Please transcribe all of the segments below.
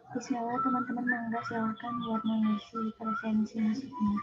Bismillah teman-teman, mangga silakan buat mengisi presensi musiknya.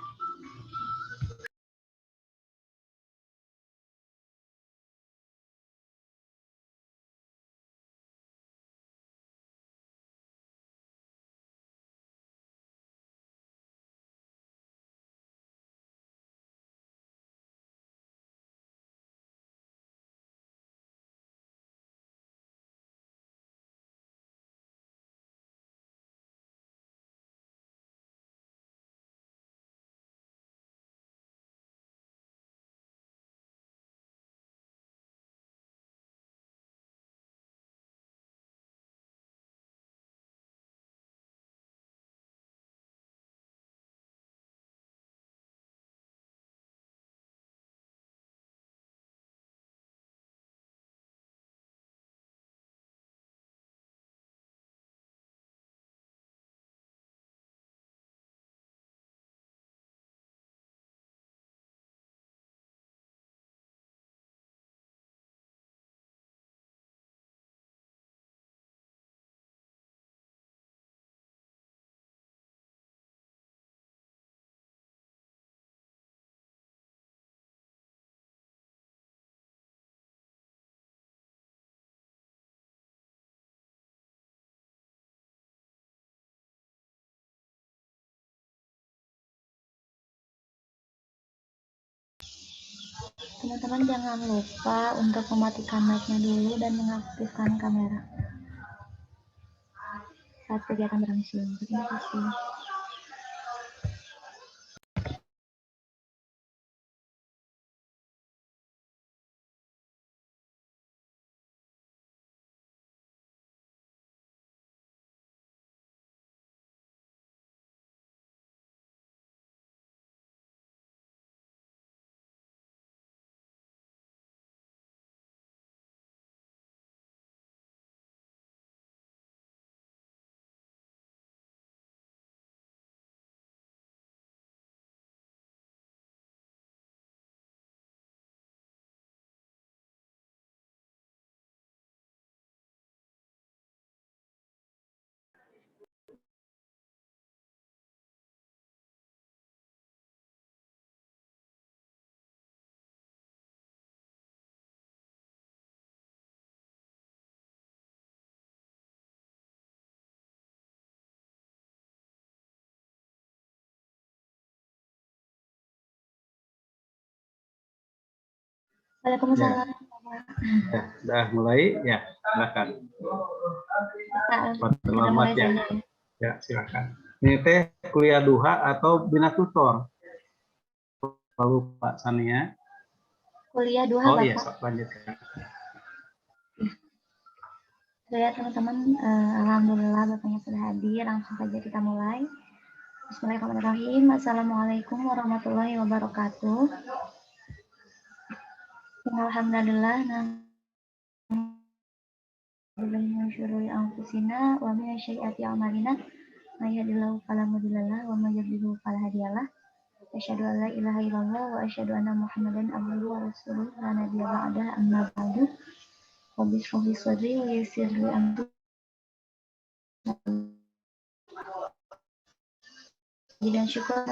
Teman-teman jangan lupa untuk mematikan mic-nya dulu dan mengaktifkan kamera saat kegiatan berlangsung. Terima kasih. Waalaikumsalam. Ya, sudah mulai ya, silakan. Selamat ya. Ya, silakan. Ini teh kuliah duha atau bina tutor? Lalu Pak Sania. Kuliah duha, oh Bapak. Iya, sok lanjutkan. Ya teman-teman, alhamdulillah Bapaknya sudah hadir. Langsung saja kita mulai. Bismillahirrahmanirrahim. Assalamualaikum warahmatullahi wabarakatuh. Alhamdulillah. Min syururi anfusina wa min sayyiati a'malina may yahdihillahu fala mudhillalah wa may yudhlil fala hadiyalah. Asyhadu an la ilaha illallah wa asyhadu anna Muhammadan abduhu wa rasuluh la nabiyya ba'dahu amma ba'du. Rabbi shrah li sadri wa yassir li amri. Dan syukur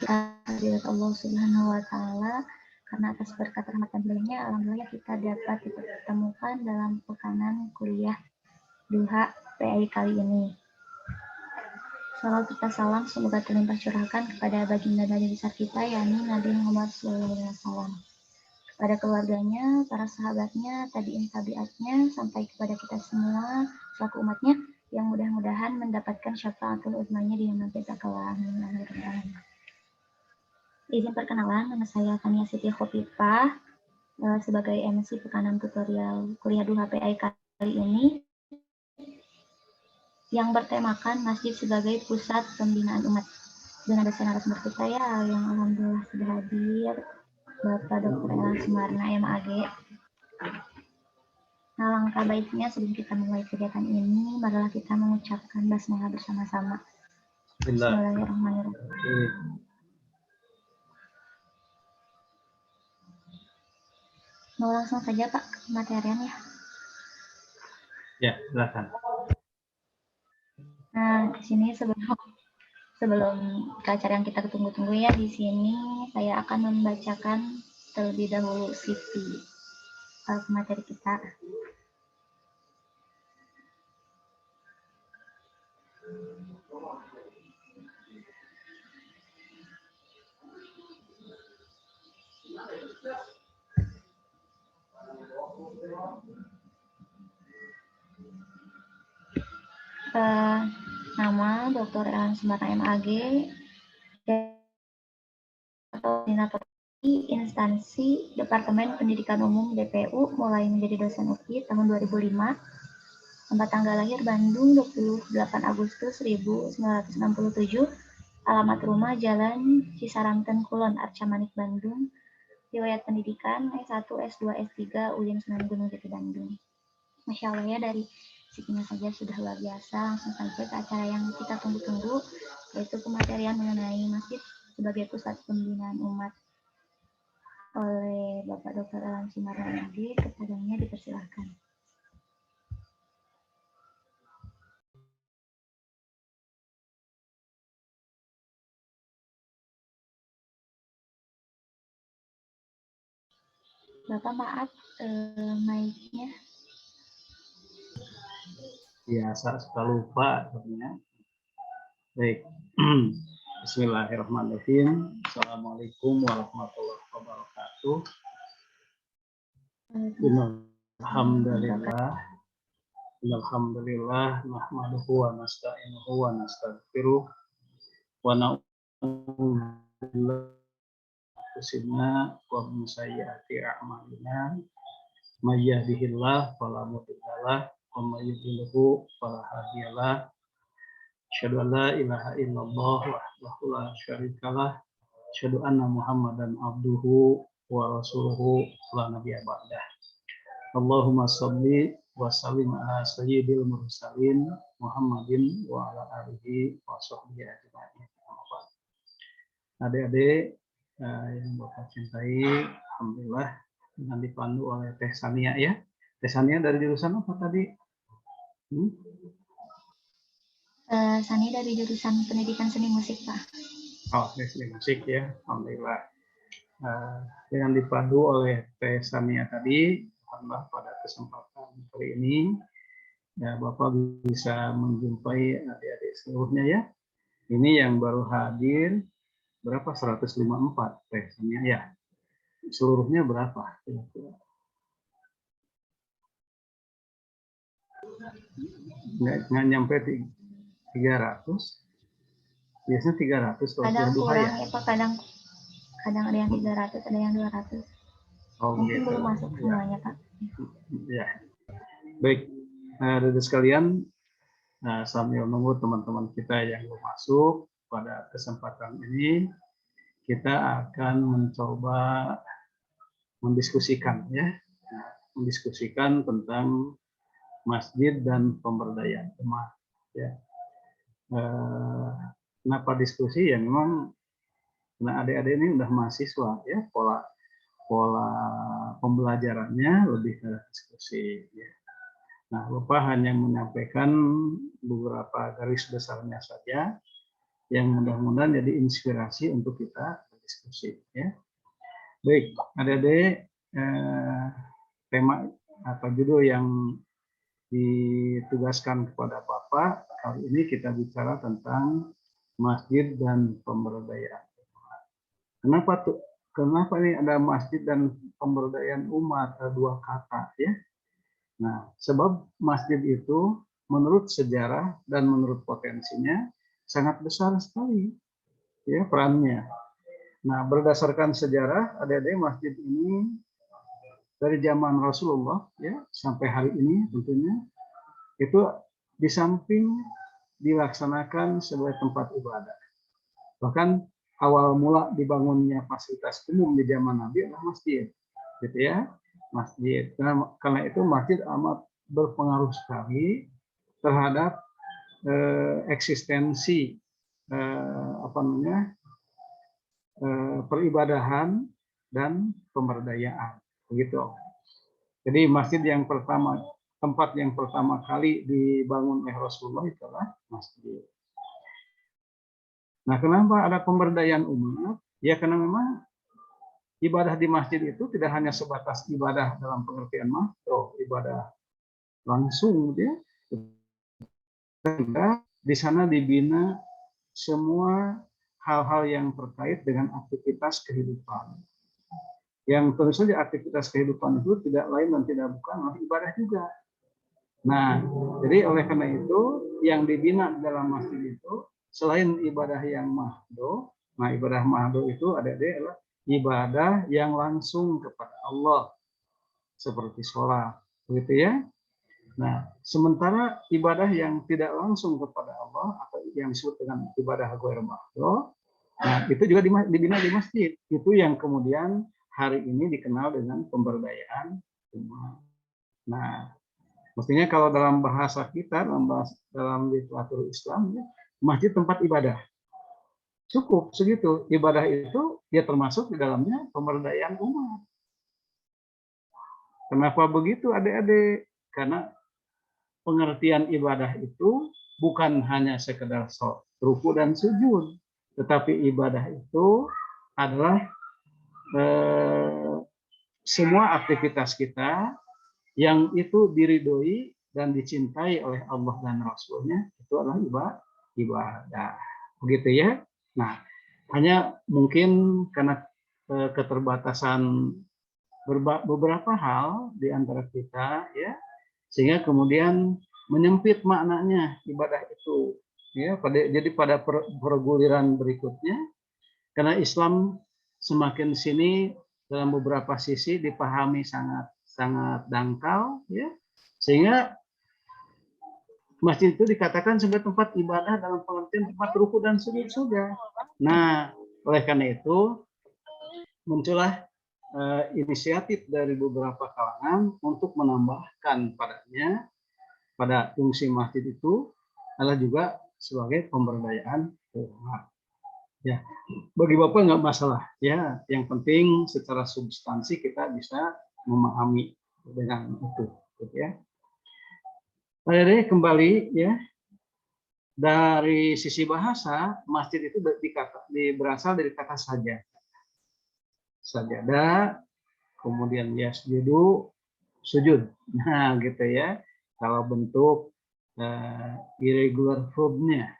kehadirat Allah Subhanahu wa taala karena atas berkat rahmat dan hidayahnya alhamdulillah kita dapat dipertemukan dalam pekanan kuliah duha PAI kali ini. Salawat serta salam semoga terlimpah curahkan kepada baginda Nabi besar kita yakni Nabi Muhammad SAW, kepada keluarganya, para sahabatnya, tabi'in tabi'atnya, sampai kepada kita semua selaku umatnya yang mudah-mudahan mendapatkan syafaatul uzmanya di yaumil qiyamah kelak. Izin perkenalan, nama saya Tania Siti Khofifah sebagai MC pekanan tutorial kuliah duha PAI kali ini yang bertemakan masjid sebagai pusat pembinaan umat. Dan ada narasumber kita ya yang alhamdulillah sudah hadir, Bapak Dr. Ella Sumarna MAG. Nah, langkah baiknya sebelum kita mulai kegiatan ini, marilah kita mengucapkan basmalah bersama-sama. Bismillahirrahmanirrahim. Mau langsung saja Pak ke materian ya? Ya, silakan. sini sebelum ke acara yang kita tunggu-tunggu ya, di sini saya akan membacakan terlebih dahulu CV materi kita. Nama Dr. Ellen Sumarna MAG, koordinator instansi Departemen Pendidikan Umum DPU mulai menjadi dosen UI tahun 2005. Tempat tanggal lahir Bandung 28 Agustus 1967. Alamat rumah Jalan Cisaranten Kulon, Arca Manik, Bandung. Riwayat pendidikan S1, S2, S3 UIN Sunan Gunung Jati Bandung. Masya Allah ya, dari sekian saja sudah luar biasa. Langsung saja ke acara yang kita tunggu-tunggu, yaitu kematerian mengenai masjid sebagai pusat pembinaan umat oleh Bapak Dr. Ellen Sumarna MAG. Kepadanya dipersilahkan. Bapak maaf, mic-nya. Biasa suka lupa sebenarnya. Baik. Bismillahirrahmanirrahim. Assalamualaikum warahmatullahi wabarakatuh. Alhamdulillah nahmaduhu wa nasta'inuhu wa nastaghfiruh wa na'udzu billahi wa min sayyiati a'malina may yahdihillahu fala mudilla lahu wa may yudlilhu fala hadiyalah. Asyhadu an la ilaha illallah wahdahu la syarikalah. Asyhadu anna Muhammadan abduhu wa rasuluhu la nabiyya ba'dah. Allahumma shalli wa sallim ala sayyidil mursalin Muhammadin wa ala alihi wa sahbihi ajma'in. Adik-adik yang Bapak cintai, alhamdulillah dengan dipandu oleh Teh Sania ya. Teh Sania dari jurusan apa tadi? Sani dari jurusan Pendidikan Seni Musik, Pak. Oh, seni musik ya, alhamdulillah. Dengan dipandu oleh Teh Sania tadi, alhamdulillah pada kesempatan kali ini, ya Bapak bisa menjumpai adik-adik seluruhnya ya. Ini yang baru hadir berapa? 154 Teh Sania ya. Seluruhnya berapa? Nggak nyampe 300. Biasanya 300 kalau kadang duha kurang ya. Ya Pak, kadang ada yang 300, ada yang 200. Mungkin gitu. belum masuk semuanya, Pak. Ya. Baik, adik sekalian, sambil menunggu teman-teman kita yang belum masuk, pada kesempatan ini kita akan mencoba mendiskusikan mendiskusikan tentang masjid dan pemberdayaan umat ya. Kenapa diskusi ya, memang karena adik-adik ini udah mahasiswa ya, pola pembelajarannya lebih ke diskusi ya. Nah, Bapak hanya menyampaikan beberapa garis besarnya saja yang mudah-mudahan jadi inspirasi untuk kita berdiskusi ya. Baik, adik-adik, tema atau judul yang ditugaskan kepada Bapak kali ini kita bicara tentang masjid dan pemberdayaan umat. Kenapa ini ada masjid dan pemberdayaan umat, dua kata ya? Nah, sebab masjid itu menurut sejarah dan menurut potensinya sangat besar sekali ya perannya. Nah, berdasarkan sejarah, adik-adik, masjid ini dari zaman Rasulullah ya sampai hari ini tentunya itu di samping dilaksanakan sebagai tempat ibadah. Bahkan awal mula dibangunnya fasilitas umum di zaman Nabi adalah masjid, gitu ya, masjid. Karena itu masjid amat berpengaruh sekali terhadap eksistensi peribadahan dan pemberdayaan, begitu. Jadi masjid yang pertama, tempat yang pertama kali dibangun oleh Rasulullah itulah masjid. Nah, kenapa ada pemberdayaan umat? Ya karena memang ibadah di masjid itu tidak hanya sebatas ibadah dalam pengertian makro, ibadah langsung, ya. Di sana dibina semua hal-hal yang terkait dengan aktivitas kehidupan. Yang tentu saja aktivitas kehidupan itu tidak lain dan tidak bukan ibadah juga. Nah, jadi oleh karena itu yang dibina dalam masjid itu selain ibadah yang mahdo, nah ibadah mahdo itu adalah ibadah yang langsung kepada Allah seperti sholat, begitu ya. Nah, sementara ibadah yang tidak langsung kepada Allah atau yang disebut dengan ibadah ghair mahdo, nah itu juga dibina di masjid. Itu yang kemudian hari ini dikenal dengan pemberdayaan umat. Nah, mestinya kalau dalam bahasa kita, dalam literatur Islam, ya, masjid tempat ibadah. Cukup segitu. Ibadah itu ya termasuk di dalamnya pemberdayaan umat. Kenapa begitu adik-adik? Karena pengertian ibadah itu bukan hanya sekedar ruku dan sujud, tetapi ibadah itu adalah semua aktivitas kita yang itu diridhoi dan dicintai oleh Allah dan Rasul-Nya, itu adalah ibadah. Begitu ya. Nah, hanya mungkin karena keterbatasan beberapa hal di antara kita, ya, sehingga kemudian menyempit maknanya ibadah itu. Ya, jadi pada perguliran berikutnya, karena Islam semakin sini dalam beberapa sisi dipahami sangat sangat dangkal, ya, sehingga masjid itu dikatakan sebagai tempat ibadah dalam pengertian tempat ruku dan sujud saja. Nah, oleh karena itu muncullah inisiatif dari beberapa kalangan untuk menambahkan padanya pada fungsi masjid itu adalah juga sebagai pemberdayaan umat. Ya, bagi Bapak nggak masalah, ya. Yang penting secara substansi kita bisa memahami dengan itu, ya. Jadi kembali, ya, dari sisi bahasa masjid itu berasal dari kata sajadah, kemudian yasjudu, sujud. Nah, gitu ya. Kalau bentuk irregular verb-nya,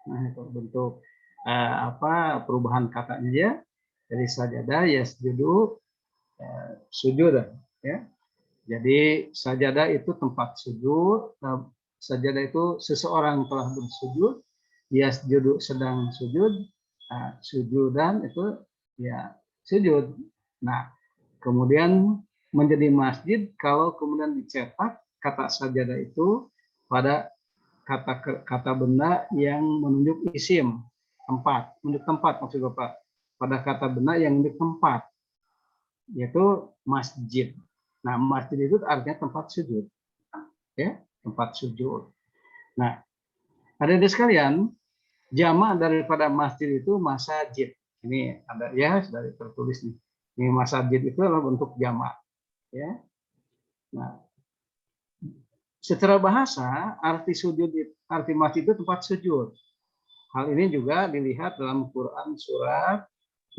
nah itu bentuk perubahan katanya ya, dari sajadah yasjudu, sujud, ya. Jadi sajadah itu tempat sujud, sajadah itu seseorang telah bersujud, yasjudu sedang sujud, sujudan itu ya sujud. Nah, kemudian menjadi masjid kalau kemudian dicetak kata sajadah itu pada kata benda yang menunjuk isim, tempat, menunjuk tempat maksud Bapak. Pada kata benda yang menunjuk tempat, yaitu masjid. Nah, masjid itu artinya tempat sujud, ya, tempat sujud. Nah, adik-adik sekalian, jamak daripada masjid itu masajid. Ini ada ya, sudah tertulis nih. Ini masajid itu adalah bentuk jamak, ya. Nah, secara bahasa arti masjid itu tempat sujud. Hal ini juga dilihat dalam Quran surat,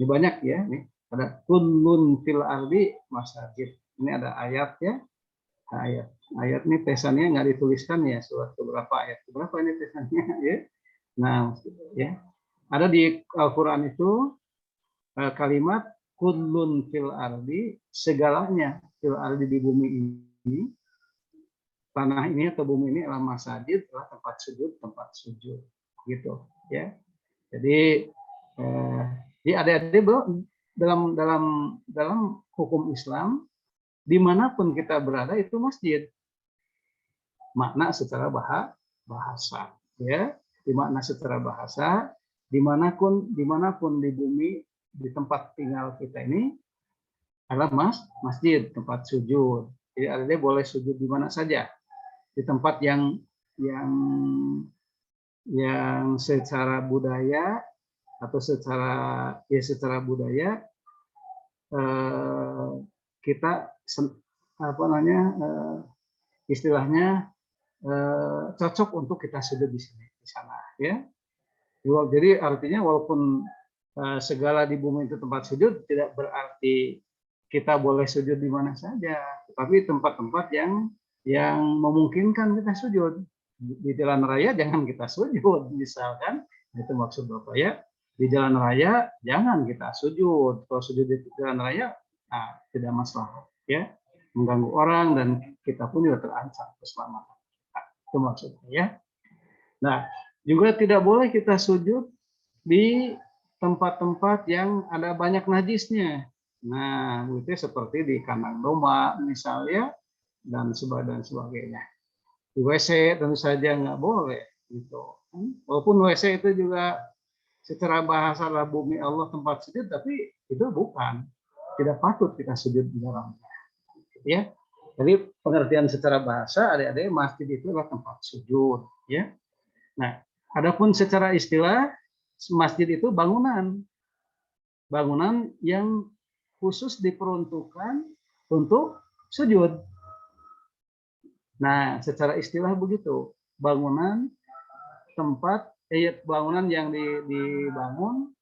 ini banyak ya, nih ada kullun fil ardi masajid. Ini ada ayat ya, ayat ini pesannya nggak dituliskan ya, surat beberapa ayat berapa ini pesannya ya. Nah, ya ada di Al-Quran itu kalimat kullun fil ardi, segalanya fil ardi di bumi ini, tanah ini atau bumi ini adalah masajid, adalah tempat sujud gitu ya. Jadi adik-adik dalam dalam dalam hukum Islam dimanapun kita berada itu masjid, makna secara bahasa, ya, dimakna secara bahasa dimanapun di bumi, di tempat tinggal kita ini adalah masjid, tempat sujud. Jadi adik boleh sujud di mana saja, di tempat yang secara budaya atau secara budaya kita istilahnya cocok untuk kita sujud di sana, ya. Jadi artinya walaupun segala di bumi itu tempat sujud, tidak berarti kita boleh sujud di mana saja, tetapi tempat-tempat yang memungkinkan kita sujud. Di jalan raya jangan kita sujud, misalkan, itu maksud Bapak ya. Di jalan raya jangan kita sujud. Kalau sujud di jalan raya, nah, tidak masalah, ya, mengganggu orang dan kita pun juga terancam keselamatan. Nah, itu maksudnya ya. Nah, juga tidak boleh kita sujud di tempat-tempat yang ada banyak najisnya. Nah, itu seperti di kandang domba misalnya dan sebagainya. Di WC tentu saja nggak boleh gitu. Walaupun WC itu juga secara bahasa adalah bumi Allah tempat sujud, tapi itu bukan, tidak patut kita sujud di dalamnya. Ya, jadi pengertian secara bahasa adik-adik masjid itu adalah tempat sujud. Ya, nah, adapun secara istilah masjid itu bangunan yang khusus diperuntukkan untuk sujud. Nah, secara istilah begitu, bangunan yang dibangun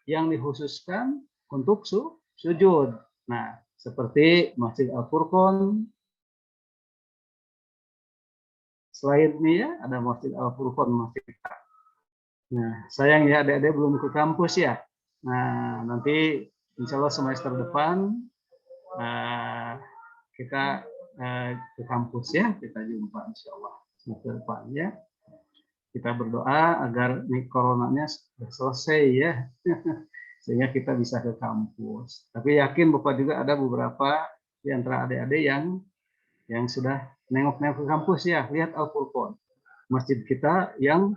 yang dikhususkan untuk sujud. Nah, seperti Masjid Al-Furqon. Selain ini ya, ada Masjid Al-Furqon, Masjid. Nah, sayang ya adik-adik belum ke kampus ya. Nah, nanti insya Allah semester depan kita ke kampus ya, kita jumpa insya Allah semester depan ya. Kita berdoa agar nih coronanya selesai ya, sehingga kita bisa ke kampus. Tapi yakin Bapak juga ada beberapa di antara adik-adik yang sudah nengok-nengok ke kampus ya, lihat Al-Furqon, masjid kita yang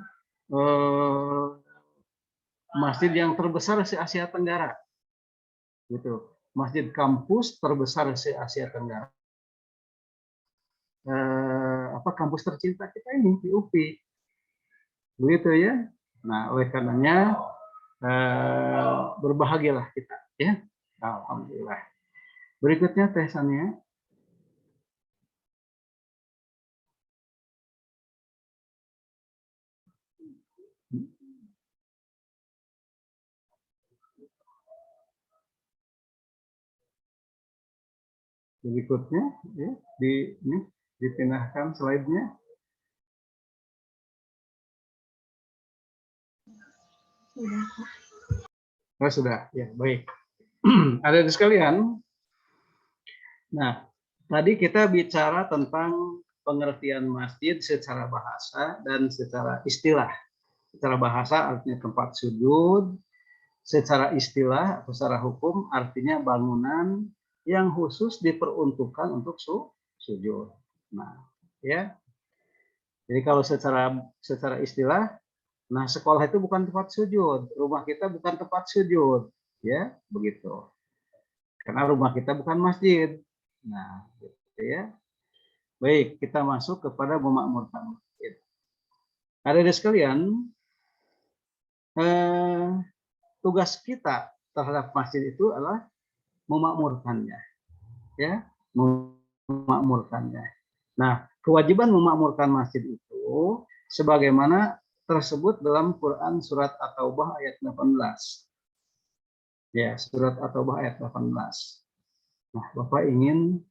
masjid yang terbesar se Asia Tenggara, gitu. Masjid kampus terbesar se Asia Tenggara. Kampus tercinta kita ini di UPI, begitu ya. Nah, oleh karenanya berbahagialah kita, ya. Alhamdulillah. Berikutnya tesannya. Berikutnya, ya, dipindahkan slide-nya. Sudah. Oh, sudah, ya baik. Adik-adik sekalian, nah tadi kita bicara tentang pengertian masjid secara bahasa dan secara istilah. Secara bahasa artinya tempat sujud, secara istilah atau secara hukum artinya bangunan yang khusus diperuntukkan untuk sujud. Nah, ya. Jadi kalau secara istilah, nah sekolah itu bukan tempat sujud, rumah kita bukan tempat sujud, ya begitu. Karena rumah kita bukan masjid. Nah, gitu ya. Baik, kita masuk kepada memakmurkan masjid. Adik-adik sekalian, tugas kita terhadap masjid itu adalah memakmurkannya, ya, memakmurkannya. Nah, kewajiban memakmurkan masjid itu sebagaimana tersebut dalam Quran surat At-Taubah ayat 18. Ya, surat At-Taubah ayat 18. Nah, Bapak ingin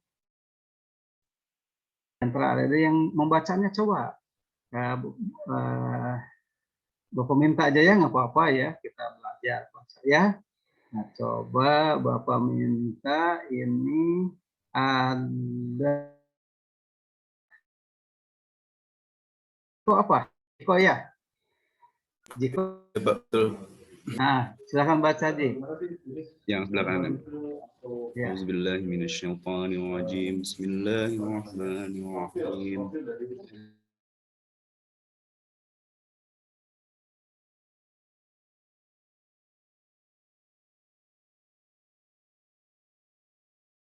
antara ada yang membacanya coba. Bapak minta aja ya, nggak apa-apa ya, kita belajar baca ya. Nah, coba Bapak minta ini ada itu apa? Jiko ya? Jiko. Betul. Nah, silakan baca Ji. Yang sebelah kanan. Ya. Auzubillahiminasyaitonirrajim. Bismillahirrahmanirrahim.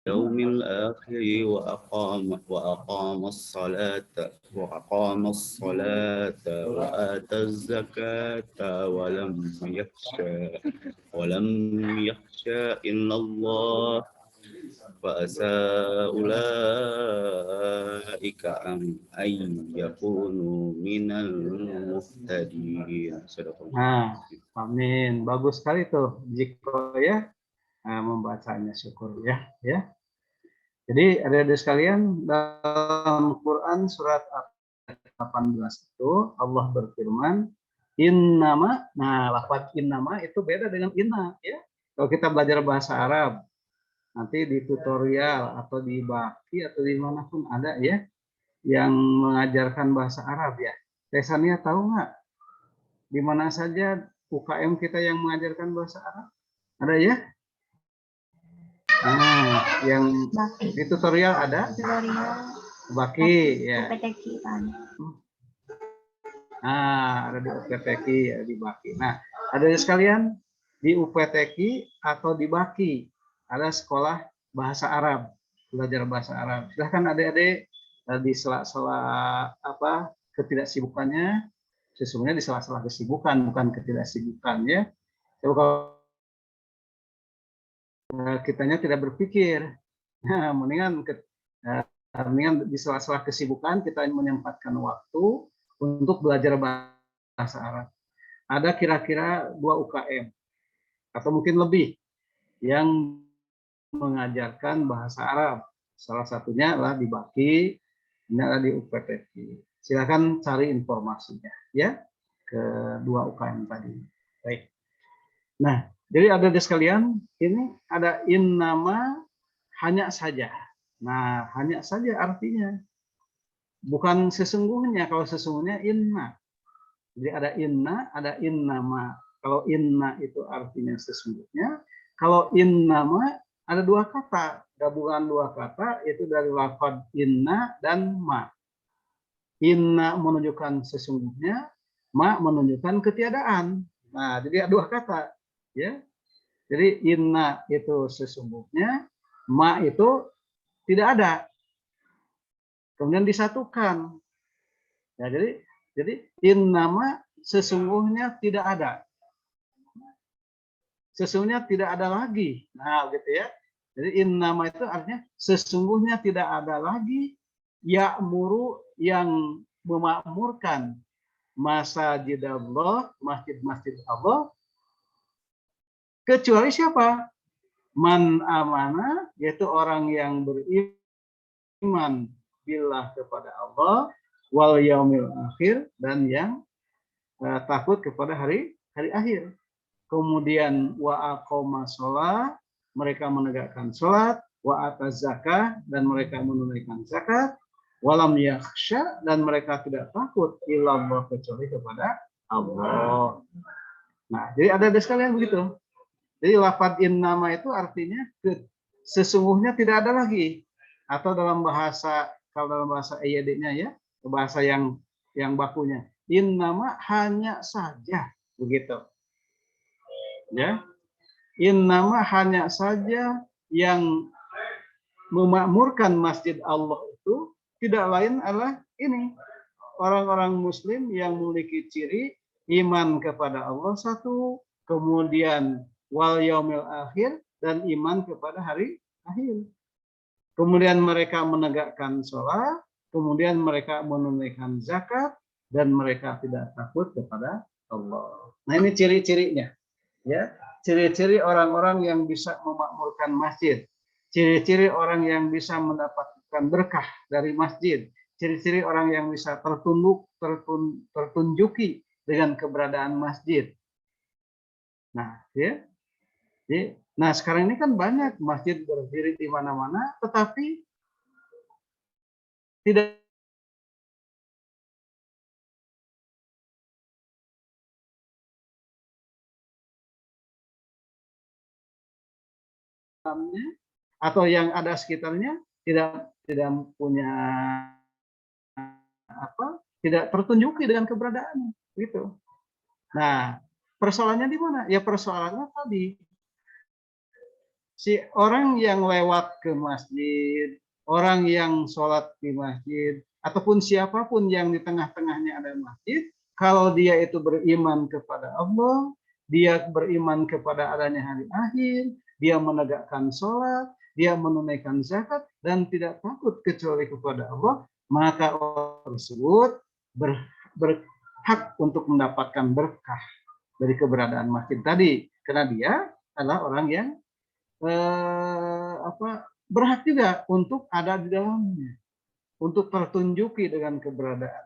يوم الآخر وأقام الصلاة وآتى الزكاة ولم يخشى إلا الله فأسى أولئك أن يكونوا من المهتدين. Nah, amin. Bagus sekali tuh Jiko ya. Nah, membacanya syukur ya. Jadi adik-adik sekalian, dalam Quran surat 18 itu Allah berfirman, innama. Nah, lafaz innama itu beda dengan inna ya. Kalau kita belajar bahasa Arab, nanti di tutorial atau di Baki atau dimanapun ada ya yang mengajarkan bahasa Arab ya. Tesania tahu nggak di mana saja UKM kita yang mengajarkan bahasa Arab? Ada ya? Nah, yang di tutorial ada? Tutorial Baki ya. UPTQ kan. Nah, ada di UPTQ ya, di Baki. Nah, ada sekalian di UPTQ atau di Baki ada sekolah bahasa Arab, belajar bahasa Arab. Silahkan adik-adik di sela-sela apa ketidaksibukannya, sesungguhnya di sela-sela kesibukan bukan ketidaksibukan ya. Coba kalau kitanya tidak berpikir, nah, mendingan di sela-sela kesibukan kita menyempatkan waktu untuk belajar bahasa Arab. Ada kira-kira 2 UKM atau mungkin lebih yang mengajarkan bahasa Arab. Salah satunya adalah di Baki, ini adalah di UPTQ. Silakan cari informasinya ya ke 2 UKM tadi. Baik. Nah, jadi adik-adik sekalian, ini ada innama hanya saja. Nah, hanya saja artinya bukan sesungguhnya. Kalau sesungguhnya inna. Jadi ada inna, ada innama. Kalau inna itu artinya sesungguhnya. Kalau innama ada 2 kata, gabungan 2 kata itu dari lafaz inna dan ma. Inna menunjukkan sesungguhnya, ma menunjukkan ketiadaan. Nah, jadi ada 2 kata, ya. Jadi inna itu sesungguhnya, ma itu tidak ada. Kemudian disatukan. Ya, jadi innama sesungguhnya tidak ada. Sesungguhnya tidak ada lagi. Nah, gitu ya. Jadi innama itu artinya sesungguhnya tidak ada lagi ya'muru yang memakmurkan masjid Allah, masjid-masjid Allah, kecuali siapa? Man amana, yaitu orang yang beriman billah kepada Allah, wal yaumil akhir, dan yang takut kepada hari akhir. Kemudian wa aqoma sholat, mereka menegakkan sholat, wa ataz zakah, dan mereka menunaikan zakat, walam yakhsha, dan mereka tidak takut illallah, kecuali kepada Allah. Nah, jadi ada sekalian begitu. Jadi lafaz innama itu artinya sesungguhnya tidak ada lagi. Atau dalam bahasa, kalau dalam bahasa EYD-nya ya, bahasa yang bakunya, innama hanya saja, begitu. Ya, innama hanya saja yang memakmurkan masjid Allah itu tidak lain adalah ini, orang-orang muslim yang memiliki ciri iman kepada Allah satu, kemudian wal yaumil akhir, dan iman kepada hari akhir. Kemudian mereka menegakkan sholat, kemudian mereka menunaikan zakat, dan mereka tidak takut kepada Allah. Nah, ini ciri-cirinya. Ya, ciri-ciri orang-orang yang bisa memakmurkan masjid, ciri-ciri orang yang bisa mendapatkan berkah dari masjid, ciri-ciri orang yang bisa tertunjuki dengan keberadaan masjid. Nah, ya, nah sekarang ini kan banyak masjid berdiri di mana-mana, tetapi tidak atau yang ada sekitarnya tidak punya tidak tertunjuki dengan keberadaannya, gitu. Nah, persoalannya di mana? Ya persoalannya tadi, si orang yang lewat ke masjid, orang yang sholat di masjid, ataupun siapapun yang di tengah-tengahnya ada masjid, kalau dia itu beriman kepada Allah, dia beriman kepada adanya hari akhir, dia menegakkan sholat, dia menunaikan zakat dan tidak takut kecuali kepada Allah, maka orang tersebut berhak untuk mendapatkan berkah dari keberadaan masjid tadi, karena dia adalah orang yang berhak juga untuk ada di dalamnya, untuk tertunjuki dengan keberadaan.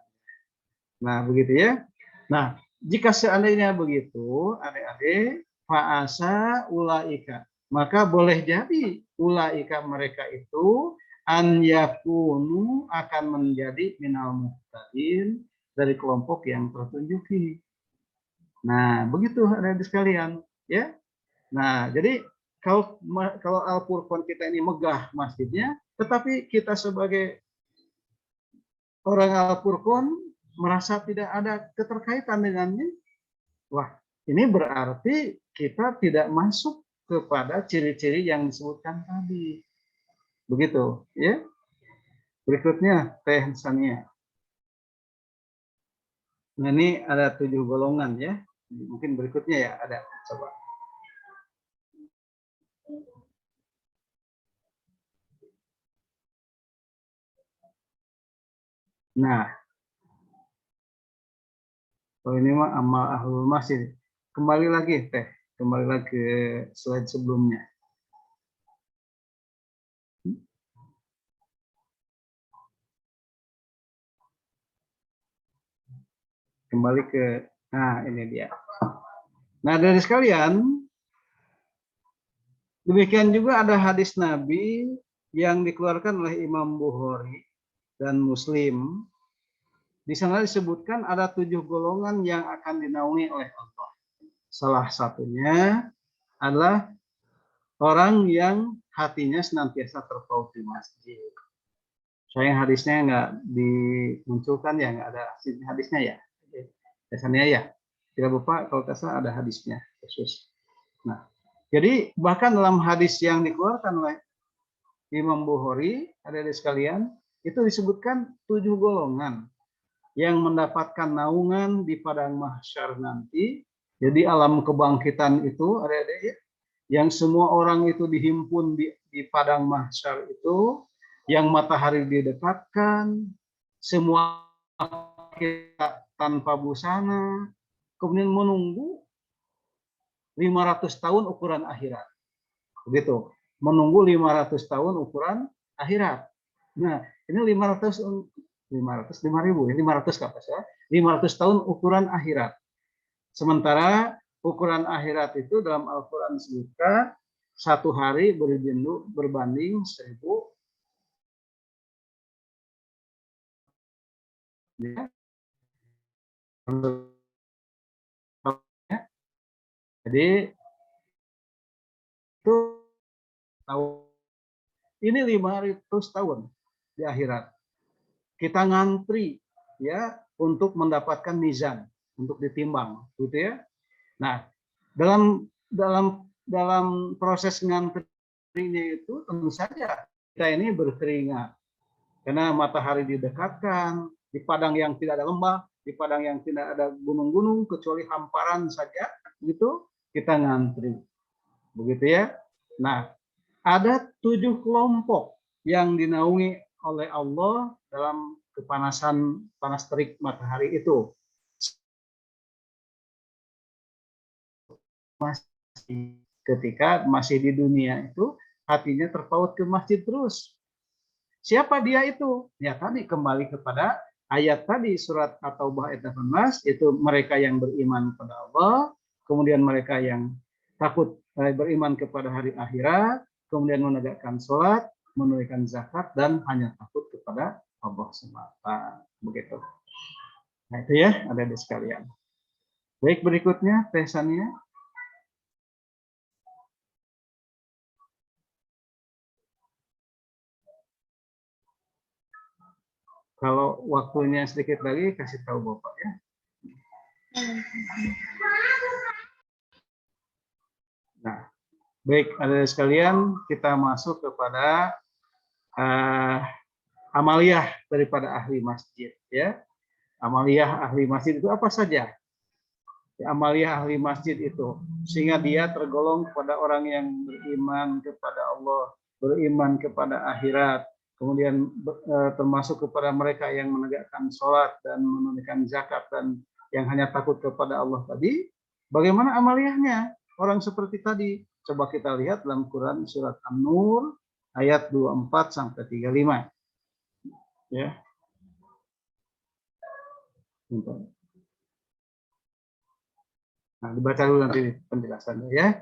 Nah, begitu ya. Nah, jika seandainya begitu, adik-adik, fa'asa ulaika, maka boleh jadi ulaika mereka itu an yakunu akan menjadi minal muhtadin, dari kelompok yang tertunjuki. Nah, begitu adik-adik sekalian, ya. Nah, jadi kalau Al-Furqan kita ini megah masjidnya, tetapi kita sebagai orang Al-Furqan merasa tidak ada keterkaitan dengannya, wah, ini berarti kita tidak masuk kepada ciri-ciri yang disebutkan tadi. Begitu, ya. Berikutnya, Teh Sania. Nah, ini ada 7 golongan ya. Mungkin berikutnya ya ada. Coba. Nah, kalau ini mah amal ahlul masjid. Kembali lagi, Teh. Kembali lagi ke slide sebelumnya. Kembali ke, nah ini dia. Nah, dari sekalian, demikian juga ada hadis Nabi yang dikeluarkan oleh Imam Bukhari dan Muslim. Di sana disebutkan ada 7 golongan yang akan dinaungi oleh Allah. Salah satunya adalah orang yang hatinya senantiasa terpaut di masjid. Sayang hadisnya nggak dimunculkan ya, nggak ada hadisnya ya. Biasanya ya, tidak lupa kalau tidak ada hadisnya khusus. Nah, jadi bahkan dalam hadis yang dikeluarkan oleh Imam Bukhari, ada sekalian, itu disebutkan 7 golongan yang mendapatkan naungan di padang mahsyar nanti. Jadi alam kebangkitan itu ada yang semua orang itu dihimpun di padang mahsyar itu, yang matahari didekatkan, semua kita tanpa busana, kemudian menunggu 500 tahun ukuran akhirat. Begitu. Menunggu 500 tahun ukuran akhirat. Nah, ini 500 tahun ukuran akhirat. Sementara ukuran akhirat itu dalam Al-Quran disebutkan 1 hari berbanding 1000. Ya. Jadi itu ini 500 tahun di akhirat. Kita ngantri ya untuk mendapatkan mizan, untuk ditimbang, gitu ya. Nah, dalam proses ngantrinya itu tentu saja kita ini berkeringat karena matahari didekatkan di padang yang tidak ada lembah, di padang yang tidak ada gunung-gunung kecuali hamparan saja, gitu kita ngantri, begitu ya. Nah, ada 7 kelompok yang dinaungi oleh Allah dalam kepanasan panas terik matahari itu. Ketika masih di dunia itu hatinya terpaut ke masjid terus. Siapa dia itu? Ya tadi kembali kepada ayat tadi surat At-Taubah ayat 18, itu mereka yang beriman kepada Allah, kemudian mereka yang takut beriman kepada hari akhirat, kemudian menegakkan sholat, menunaikan zakat, dan hanya takut kepada Allah semata. Begitu. Nah itu ya, ada di sekalian. Baik, berikutnya Teh Sania. Kalau waktunya sedikit lagi, kasih tahu Bapak ya. Nah, baik, ada sekalian, kita masuk kepada amaliyah daripada ahli masjid ya. Amaliyah ahli masjid itu apa saja? Ya, amaliyah ahli masjid itu sehingga dia tergolong kepada orang yang beriman kepada Allah, beriman kepada akhirat, kemudian termasuk kepada mereka yang menegakkan sholat dan menunaikan zakat dan yang hanya takut kepada Allah tadi, bagaimana amaliyahnya orang seperti tadi? Coba kita lihat dalam Quran surat An-Nur ayat 24 sampai 35. Ya. Nah, dibaca dulu nanti penjelasannya ya.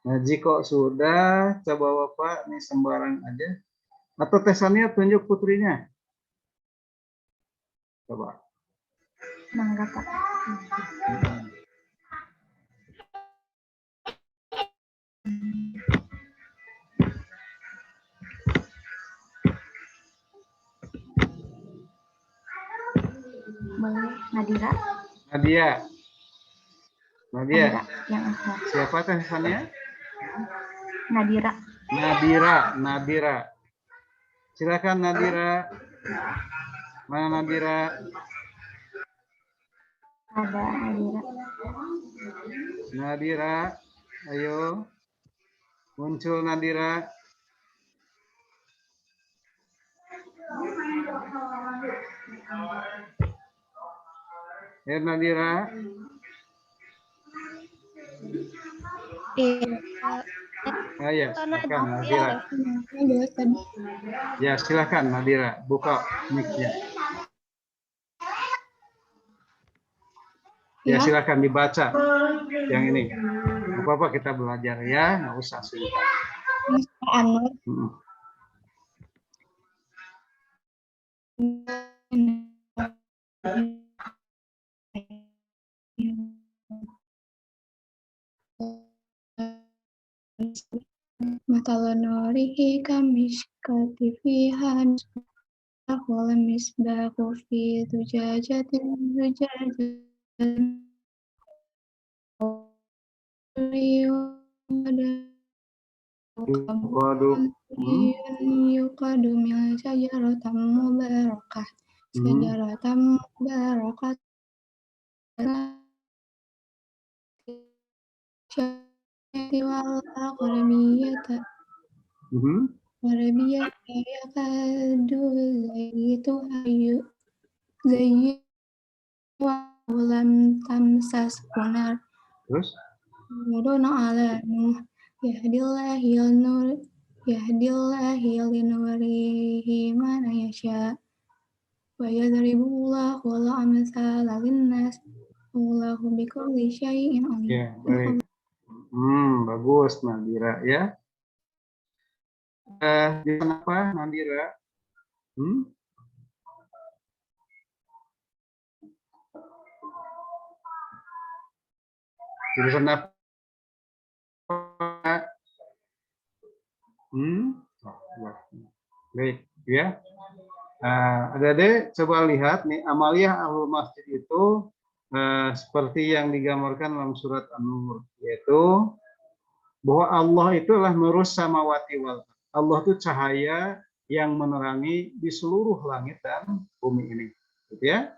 Nah, jika sudah, coba Bapak ini sembarang aja. Atau tesannya tunjuk putrinya. Coba. Mangga, Pak. Boleh, Nadira. Nadia. Nadira yang akhir. Siapa tesannya? Nadira. Nadira. Silakan Nadira. Mana Nadira? Ada Nadira. Nadira, ayo. Muncul Nadira. Ya Nadira. Ya, silakan Nadira. Ya, silakan Nadira, buka mic-nya. Ya, silakan dibaca yang ini. Apa-apa kita belajar ya, nggak usah sulit. Mathalu nurihi kamishkati fiha misbahul misbahu fi zujajatin yuqadu min syajaratin mubarakah wal aqrabiyata yakadu zayyu walam tamsas kunar Terus? Yaduna ala nuh yahdillahil linurihi man yasha wa yadribullahu al-amsala linnas wallahu bikulli syai'in alim. Ya, baik. Bagus Nadira ya. Kenapa Nadira? Jurusan apa? Baik ya. Adik-adik coba lihat nih amaliyah ahlul masjid itu seperti yang digambarkan dalam surat An-Nur, yaitu bahwa Allah itu adalah nurus samawati wal ardh. Allah itu cahaya yang menerangi di seluruh langit dan bumi ini, gitu ya.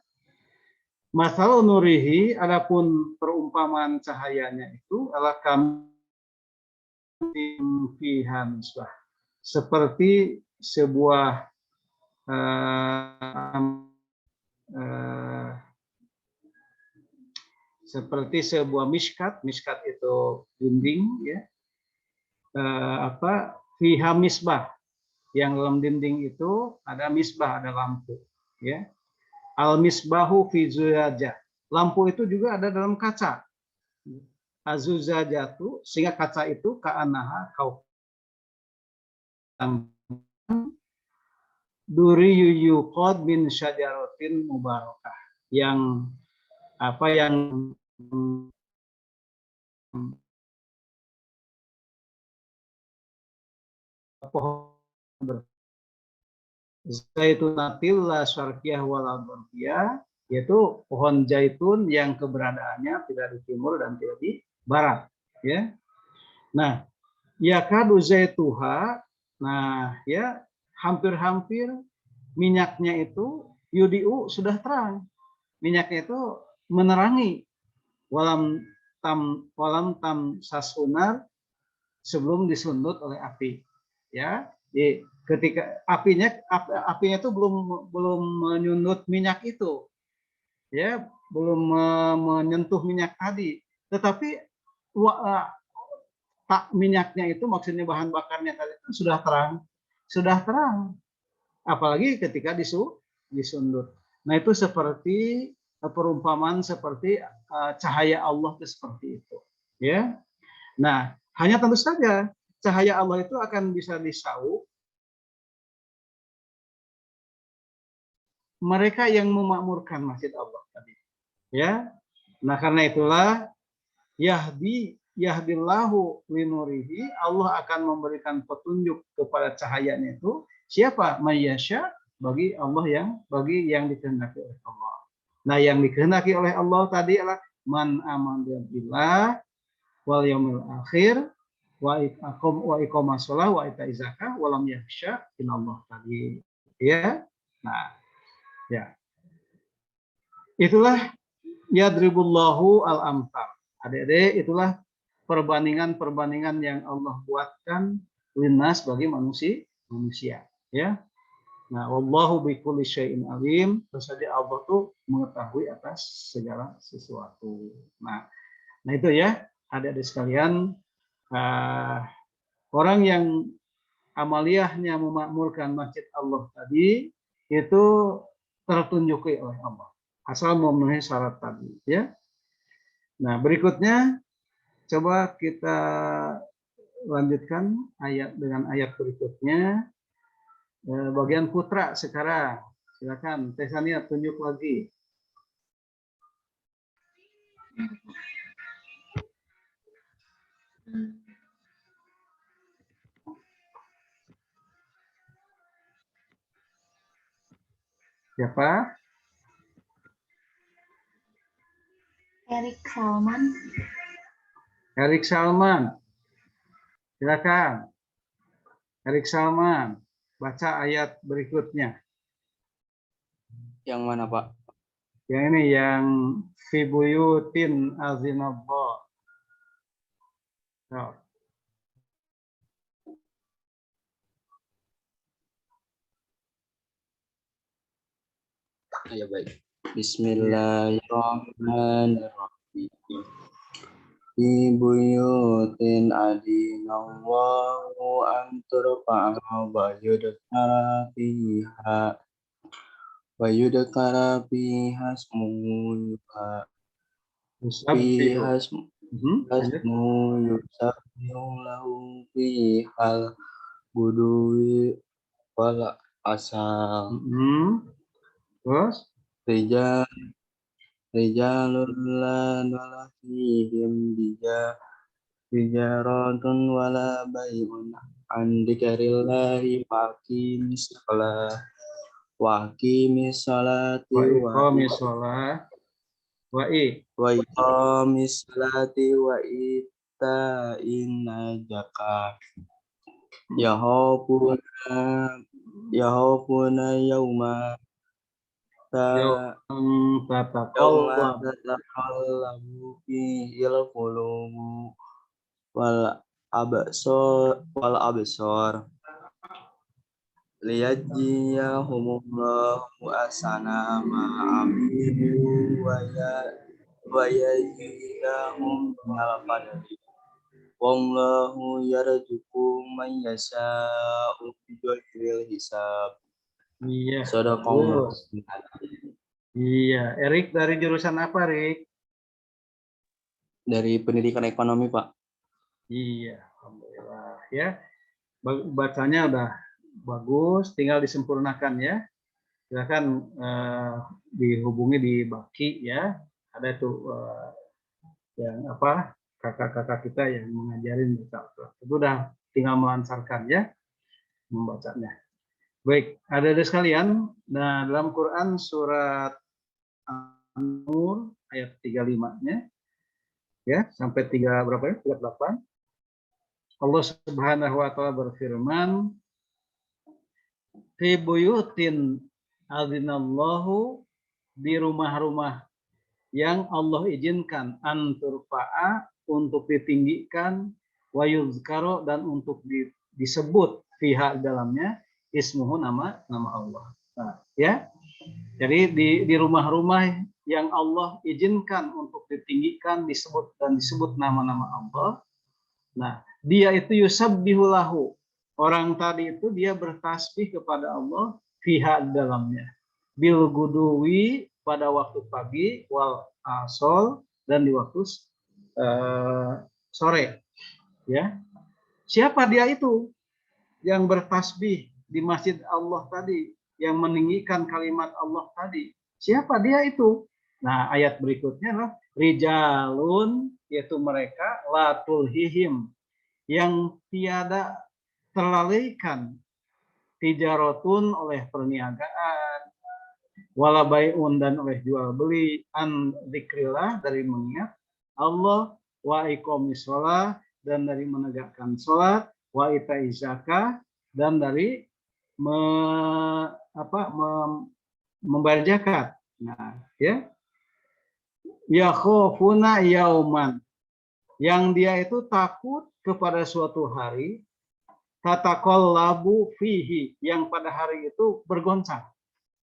Masalah nurihi, adapun perumpamaan cahayanya itu adalah fihan, seperti sebuah miskat itu dinding ya, fiha misbah, yang dalam dinding itu ada misbah, ada lampu ya. Al misbahu fi zujajah, lampu itu juga ada dalam kaca. Azuzajatu, sehingga kaca itu ka'anaha kau duri yuqad min syajaratin mubarakah, yang pohon zaitunatil la syarqiyah wal gharbiyah, yaitu pohon zaitun yang keberadaannya tidak di timur dan tidak di barat ya. Nah, yakadu zaituha, nah ya, hampir-hampir minyaknya itu yudiu, sudah terang, minyaknya itu menerangi, walam tam sasunar, sebelum disundut oleh api ya. Jadi ketika apinya itu belum menyundut minyak itu, ya, belum menyentuh minyak tadi, tetapi minyaknya itu, maksudnya bahan bakarnya tadi itu sudah terang, apalagi ketika disundut. Nah, itu seperti perumpamaan seperti cahaya Allah itu seperti itu, ya. Nah, hanya tentu saja cahaya Allah itu akan bisa disaup mereka yang memakmurkan masjid Allah tadi, ya. Nah, karena itulah yahdillahu linurihi, Allah akan memberikan petunjuk kepada cahayanya itu siapa? Mayyasya, bagi yang dikehendaki oleh Allah. Nah, yang dikehendaki oleh Allah tadi adalah man amana billah wal yaumil akhir wa iqamas shalah wa ita'iz zakah wa lam yakhsha illallah tadi, ya. Nah, ya. Itulah yadribullahu al-amthal. Adik-adik, itulah perbandingan yang Allah buatkan linnas bagi manusia, ya. Nah, wallahu bikulli syai'in alim, terus saja Allah tuh mengetahui atas segala sesuatu. Nah itu ya, adik-adik sekalian, orang yang amaliyahnya memakmurkan masjid Allah tadi itu tertunjuki oleh Allah, asal memenuhi syarat tadi, ya. Nah, berikutnya coba kita lanjutkan dengan ayat berikutnya. Bagian putra sekarang, silakan Teh Sania tunjuk lagi. Siapa? Erik Salman. Erik Salman. Silakan. Erik Salman, baca ayat berikutnya. Yang mana, Pak? Yang ini, yang fi buyutin azinallah. Oh. Ya, baik. Bismillahirrahmanirrahim. Fi buyutin adinallahu an turfa'a wa yudhkara fiha ismuhu yusabbihu lahu fihal budui wal asal. Terus Rijalul la nalahihim bijaratun wala bay'un an dzikrillahi wa aqimis salati wa ita'in zakat. Yahopuna yauma tatakallamu fihil qulubu wal absar liyajziyahumullahu ahsana ma amilu wa yazidahum minal fadli wallahu yarzuqu man yasha'u bighairi hisab. Iya. Sadaqallah. Iya, Erik dari jurusan apa, Erik? Dari pendidikan ekonomi, Pak. Iya, alhamdulillah ya. Bacanya udah bagus, tinggal disempurnakan ya. Silakan dihubungi di Baki ya. Ada tuh yang apa, kakak-kakak kita yang mengajarin baca Al-Quran. Itu udah tinggal melancarkan ya membacanya. Baik, adik-adik sekalian, nah dalam Quran surat An-Nur ayat 35-nya ya, sampai 38 Allah Subhanahu wa taala berfirman, fi buyutin adzinallahu, di rumah-rumah yang Allah izinkan, anturfa'a, untuk ditinggikan, wa yuzkaro, dan untuk disebut fiha di dalamnya ismuhu nama Allah. Nah, ya. Jadi di rumah-rumah yang Allah izinkan untuk ditinggikan, disebut nama-nama Allah. Nah, dia itu yusabbihu lahu. Orang tadi itu dia bertasbih kepada Allah fiha di dalamnya. Bil guduwi pada waktu pagi, wal asol dan di waktu sore. Ya. Siapa dia itu yang bertasbih di masjid Allah tadi, yang meninggikan kalimat Allah tadi? Siapa dia itu? Nah, ayat berikutnya adalah rijalun, yaitu mereka la tulhihim, yang tiada terlalaikan, tijarotun oleh perniagaan, wala bai'un dan oleh jual beli, an dzikrillah dari mengingat Allah, wa iqomis shalah dan dari menegakkan sholat, wa itaiz zakah dan dari membayar zakat. Nah, ya. Yakhafuna yauman, yang dia itu takut kepada suatu hari, tataqallabu fihi, yang pada hari itu bergoncang.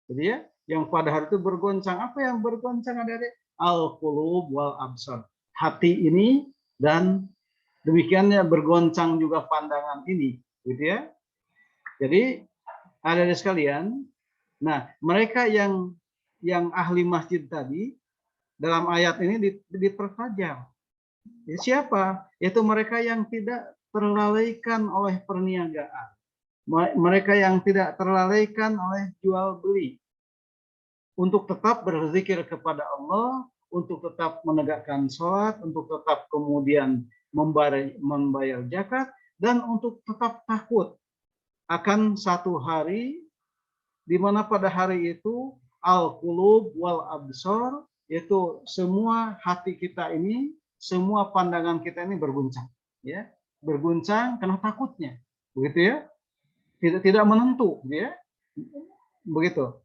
Jadi ya, yang pada hari itu bergoncang. Apa yang bergoncang adik-adik? Al-qulub wal absar. Hati ini dan demikiannya bergoncang juga pandangan ini, gitu ya. Jadi adik-adik sekalian, nah mereka yang ahli masjid tadi dalam ayat ini dipertajam. Ya, siapa? Yaitu mereka yang tidak terlalaikan oleh perniagaan. Mereka yang tidak terlalaikan oleh jual beli. Untuk tetap berzikir kepada Allah, untuk tetap menegakkan sholat, untuk tetap kemudian membayar zakat, dan untuk tetap takut akan satu hari di mana pada hari itu al-qulub wal absar, yaitu semua hati kita ini, semua pandangan kita ini berguncang, ya, berguncang karena takutnya, begitu ya, tidak menentu, ya, begitu.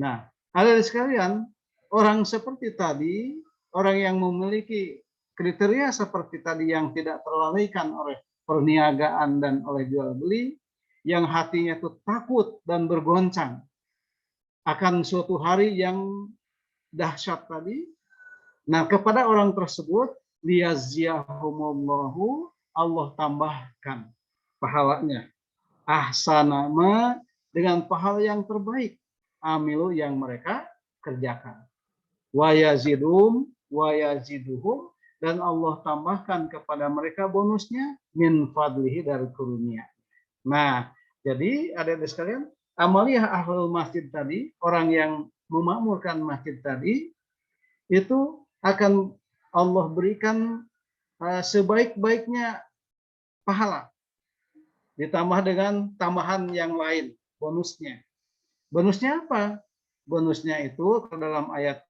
Nah, adik sekalian, orang seperti tadi, orang yang memiliki kriteria seperti tadi yang tidak terlalaikan oleh perniagaan dan oleh jual beli, yang hatinya itu takut dan bergoncang akan suatu hari yang dahsyat tadi. Nah, kepada orang tersebut liyaziyahumullahu, Allah tambahkan pahalanya ahsanama, dengan pahala yang terbaik amilu yang mereka kerjakan, wa yaziduhum, dan Allah tambahkan kepada mereka bonusnya min fadlihi, dari karunia. Nah, jadi adik-adik sekalian, amaliyah ahlul masjid tadi, orang yang memakmurkan masjid tadi, itu akan Allah berikan sebaik-baiknya pahala, ditambah dengan tambahan yang lain, bonusnya. Bonusnya apa? Bonusnya itu dalam ayat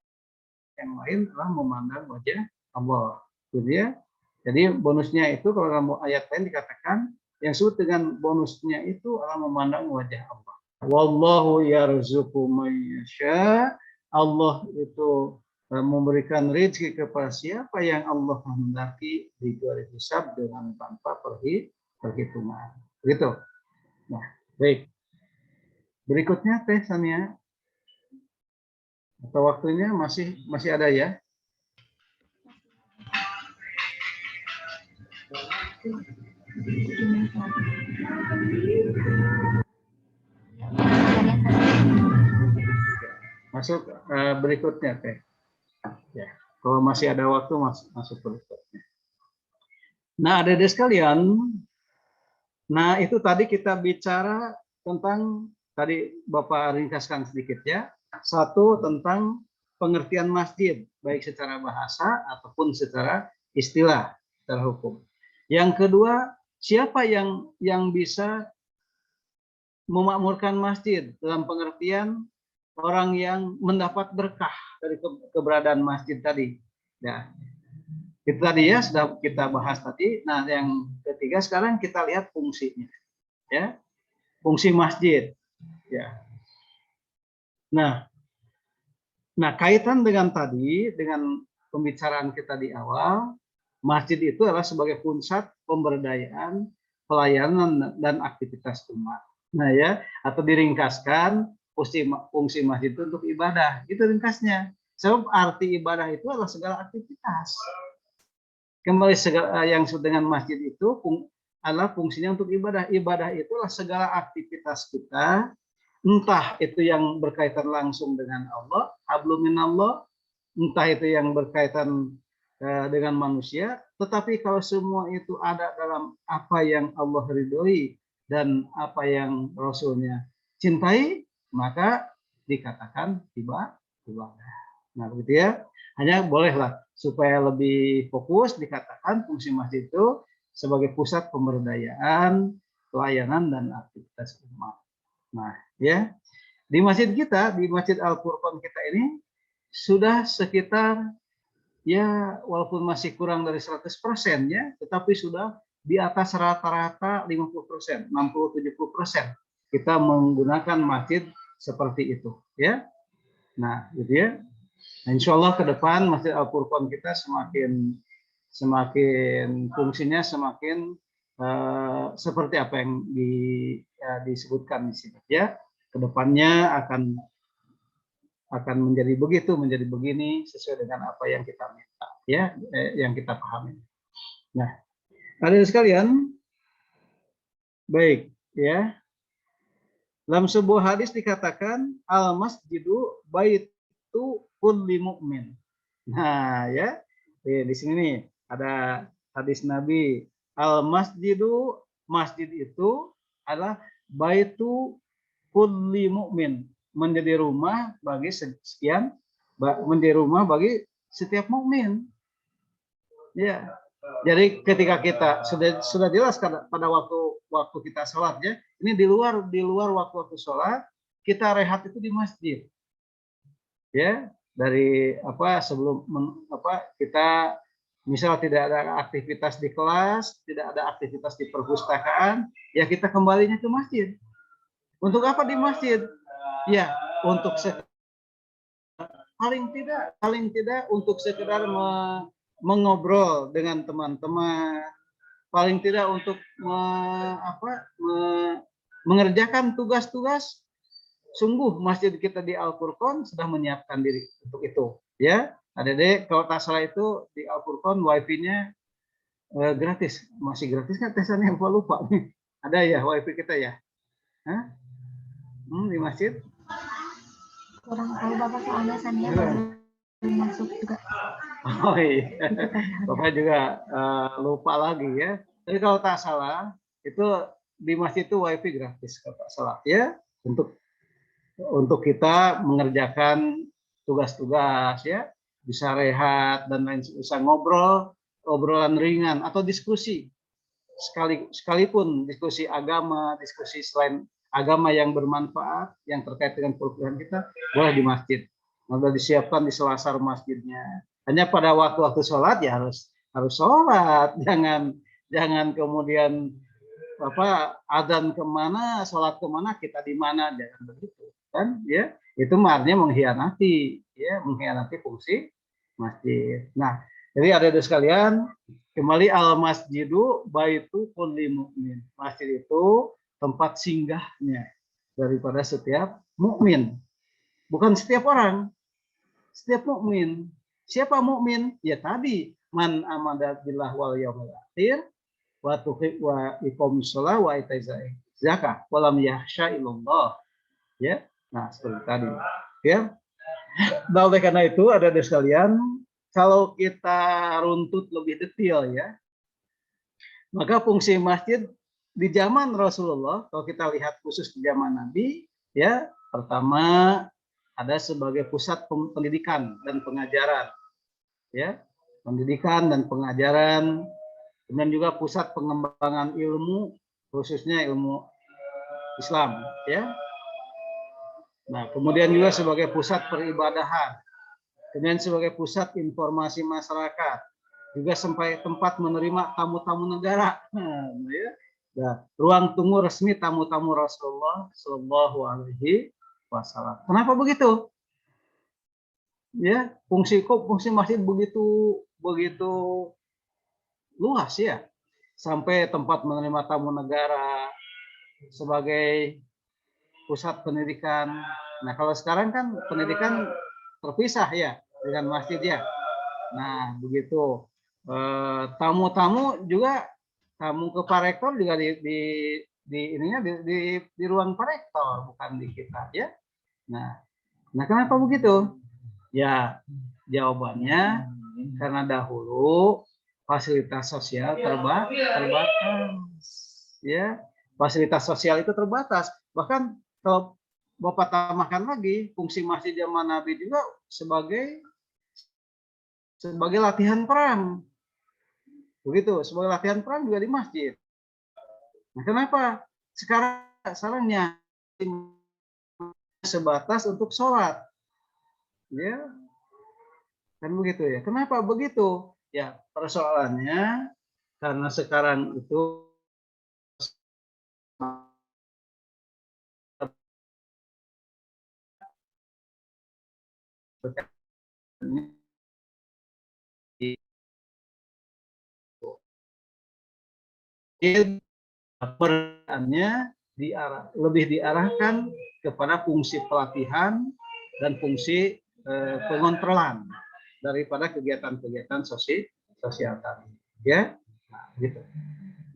yang lain adalah memandang wajah Allah, gitu ya. Jadi bonusnya itu kalau dalam ayat lain dikatakan yang disebut dengan bonusnya itu adalah memandang wajah Allah. Wallahu yarzuqu man yasha. Allah itu memberikan rezeki kepada siapa yang Allah kehendaki di luar hisab dengan tanpa perhitungan. Gitu. Nah, baik. Berikutnya Teh Sania. Atau waktunya masih ada ya? Masuk berikutnya Teh. Ya, kalau masih ada waktu masuk berikutnya. Nah, adik-adik sekalian, nah itu tadi kita bicara tentang, tadi Bapak ringkaskan sedikit ya. Satu, tentang pengertian masjid, baik secara bahasa ataupun secara istilah, secara hukum. Yang kedua, siapa yang bisa memakmurkan masjid dalam pengertian orang yang mendapat berkah dari keberadaan masjid tadi. Nah, itu tadi ya sudah kita bahas tadi. Nah, yang ketiga sekarang kita lihat fungsinya, ya, fungsi masjid. Ya. Nah, kaitan dengan tadi, dengan pembicaraan kita di awal, masjid itu adalah sebagai pusat pemberdayaan pelayanan dan aktivitas umat. Nah ya, atau diringkaskan fungsi masjid itu untuk ibadah. Itu ringkasnya. Sebab arti ibadah itu adalah segala aktivitas. Kembali segala yang disebut dengan masjid itu adalah fungsinya untuk ibadah. Ibadah itulah segala aktivitas kita, entah itu yang berkaitan langsung dengan Allah, hablum minallah, entah itu yang berkaitan dengan manusia, tetapi kalau semua itu ada dalam apa yang Allah ridhoi dan apa yang Rasulnya cintai, maka dikatakan ibadah. Nah begitu ya, hanya bolehlah supaya lebih fokus dikatakan fungsi masjid itu sebagai pusat pemberdayaan, pelayanan dan aktivitas umat. Nah ya, di masjid kita, di Masjid Al-Furqan kita ini sudah sekitar ya walaupun masih kurang dari 100% ya, tetapi sudah di atas rata-rata 50%, 60-70% kita menggunakan masjid seperti itu ya. Nah, gitu ya. Nah, insya Allah ke depan Masjid Al-Furqan kita semakin fungsinya semakin seperti apa yang disebutkan di sini ya. Kedepannya akan menjadi begitu, menjadi begini sesuai dengan apa yang kita minta ya, yang kita pahami. Nah, hadirin sekalian, baik ya. Dalam sebuah hadis dikatakan al masjidu baitu kulli mu'min. Nah, ya. Di sini nih ada hadis Nabi, al masjidu, masjid itu adalah baitu kulli mu'min, menjadi rumah bagi sekian, menjadi rumah bagi setiap mukmin. Ya. Jadi ketika kita sudah jelas pada waktu kita sholat ya, ini di luar waktu sholat kita rehat itu di masjid. Ya, dari sebelum kita misal tidak ada aktivitas di kelas, tidak ada aktivitas di perpustakaan, ya kita kembalinya ke masjid. Untuk apa di masjid? Ya, untuk paling tidak untuk sekedar mengobrol dengan teman-teman, paling tidak untuk mengerjakan tugas-tugas. Sungguh masjid kita di Al-Furqan sudah menyiapkan diri untuk itu ya. Adik-adik kalau tak salah itu di Al-Furqan wifi-nya gratis, masih gratis kan tesannya, lupa nih. Ada ya wifi kita ya? Hah? Di masjid? Kurang tahu Bapak soalnya Sania baru masuk juga. Oh iya, Bapak juga lupa lagi ya. Jadi kalau tak salah itu di masjid itu wifi gratis kalau tak salah ya, untuk kita mengerjakan tugas-tugas ya, bisa rehat dan lain, bisa obrolan ringan atau diskusi sekalipun diskusi agama, diskusi selain agama yang bermanfaat yang terkait dengan program kita boleh di masjid. Sudah disiapkan di selasar masjidnya. Hanya pada waktu-waktu sholat ya harus sholat, jangan kemudian adzan kemana, sholat kemana, kita di mana, jangan begitu kan ya. Itu artinya mengkhianati fungsi masjid. Nah, jadi adik-adik sekalian, kembali al masjidu baitu kulli mukmin. Masjid itu tempat singgahnya daripada setiap mukmin. Bukan setiap orang, setiap mukmin. Siapa mukmin? Ya tadi man amada billah wal yaumil akhir wa tuqi wa iqamis shalah wa ita'iz zakah wa lam yakhsha illallah. Ya. Nah, seperti tadi. Ya. Nah, oleh karena itu ada sekalian, kalau kita runtut lebih detail ya, maka fungsi masjid di zaman Rasulullah, kalau kita lihat khusus di zaman Nabi, ya, pertama ada sebagai pusat pendidikan dan pengajaran, ya, pendidikan dan pengajaran, kemudian juga pusat pengembangan ilmu, khususnya ilmu Islam, ya. Nah, kemudian juga sebagai pusat peribadahan, kemudian sebagai pusat informasi masyarakat, juga sampai tempat menerima tamu-tamu negara. Nah, ruang tunggu resmi tamu-tamu Rasulullah Shallallahu Alaihi Wasallam. Kenapa begitu? Ya, fungsi masjid begitu luas ya. sampai tempat menerima tamu negara sebagai pusat pendidikan. Nah, kalau sekarang kan pendidikan terpisah ya dengan masjid ya. Nah, begitu. Tamu-tamu juga, tamu ke Pak Rektor juga di ruang Pak Rektor, bukan di kita ya. Nah, kenapa begitu? Ya, jawabannya karena dahulu fasilitas sosial terbatas. Ya, fasilitas sosial itu terbatas. Bahkan kalau Bapak tambahkan lagi, fungsi masjid zaman Nabi juga sebagai latihan perang. Begitu, sebagai latihan perang juga di masjid. Nah, kenapa sekarang salahnya sebatas untuk sholat? Ya, kan begitu ya. Kenapa begitu? Ya, persoalannya karena sekarang itu perannya lebih diarahkan kepada fungsi pelatihan dan fungsi pengontrolan daripada kegiatan-kegiatan sosial tadi. Ya, nah, gitu.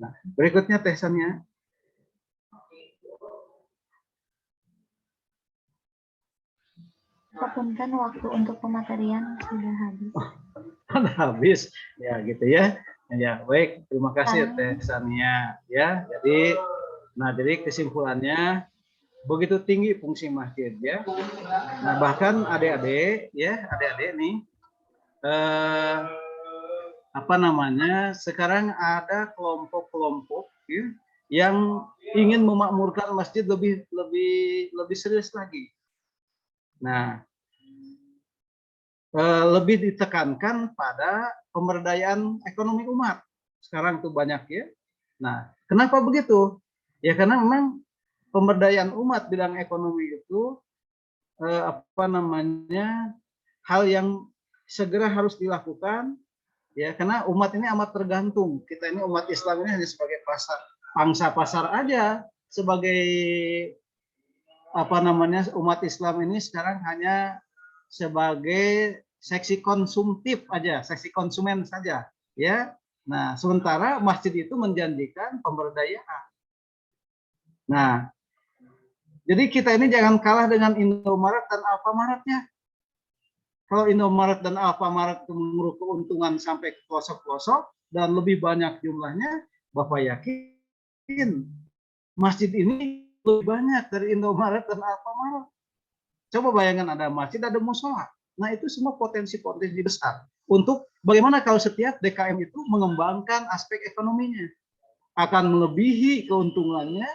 Nah, berikutnya tesannya. Punten, waktu untuk pematerian sudah habis. Sudah habis, ya gitu ya. Ya baik, terima kasih tesannya. Ya, jadi kesimpulannya begitu tinggi fungsi masjid ya. Nah, bahkan adik-adik nih sekarang ada kelompok-kelompok ya, yang ingin memakmurkan masjid lebih serius lagi. Nah, lebih ditekankan pada pemberdayaan ekonomi umat. Sekarang tuh banyak ya. Nah, kenapa begitu? Ya karena memang pemberdayaan umat bidang ekonomi itu hal yang segera harus dilakukan ya, karena umat ini amat tergantung. Kita ini umat Islam ini hanya sebagai pangsa pasar aja, sebagai umat Islam ini sekarang hanya sebagai seksi konsumtif aja, seksi konsumen saja ya. Nah, sementara masjid itu menjanjikan pemberdayaan. Nah, jadi kita ini jangan kalah dengan Indomaret dan Alfamaretnya. Kalau Indomaret dan Alfamaret mengeruk keuntungan sampai ke pelosok-pelosok dan lebih banyak jumlahnya, Bapak yakin masjid ini lebih banyak dari Indomaret dan Alfamaret. Coba bayangkan ada masjid, ada musola. Nah, itu semua potensi-potensi besar untuk bagaimana kalau setiap DKM itu mengembangkan aspek ekonominya, akan melebihi keuntungannya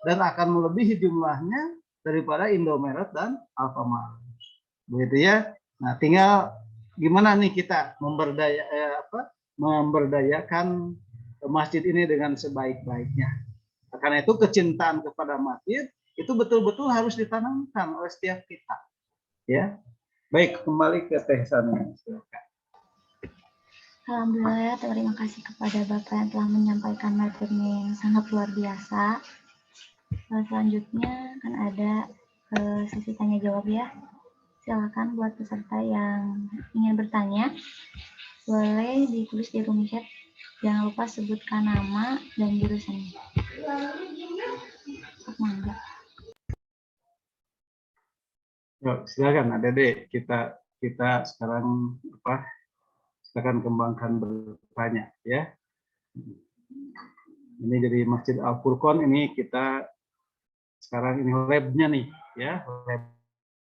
dan akan melebihi jumlahnya daripada Indomaret dan Alfamart. Begitu ya. Nah, tinggal gimana nih kita memberdayakan masjid ini dengan sebaik-baiknya. Karena itu kecintaan kepada masjid itu betul-betul harus ditanamkan oleh setiap kita. Ya. Baik, kembali ke Teh Sania. Alhamdulillah, terima kasih kepada Bapak yang telah menyampaikan materinya yang sangat luar biasa. Selanjutnya akan ada sesi tanya jawab ya. Silakan buat peserta yang ingin bertanya, boleh ditulis di room chat. Jangan lupa sebutkan nama dan jurusannya. Mangga. Silakan Adik, kita sekarang akan kembangkan bertanya ya. Ini jadi Masjid Al Furqon, ini kita sekarang ini labnya nih ya,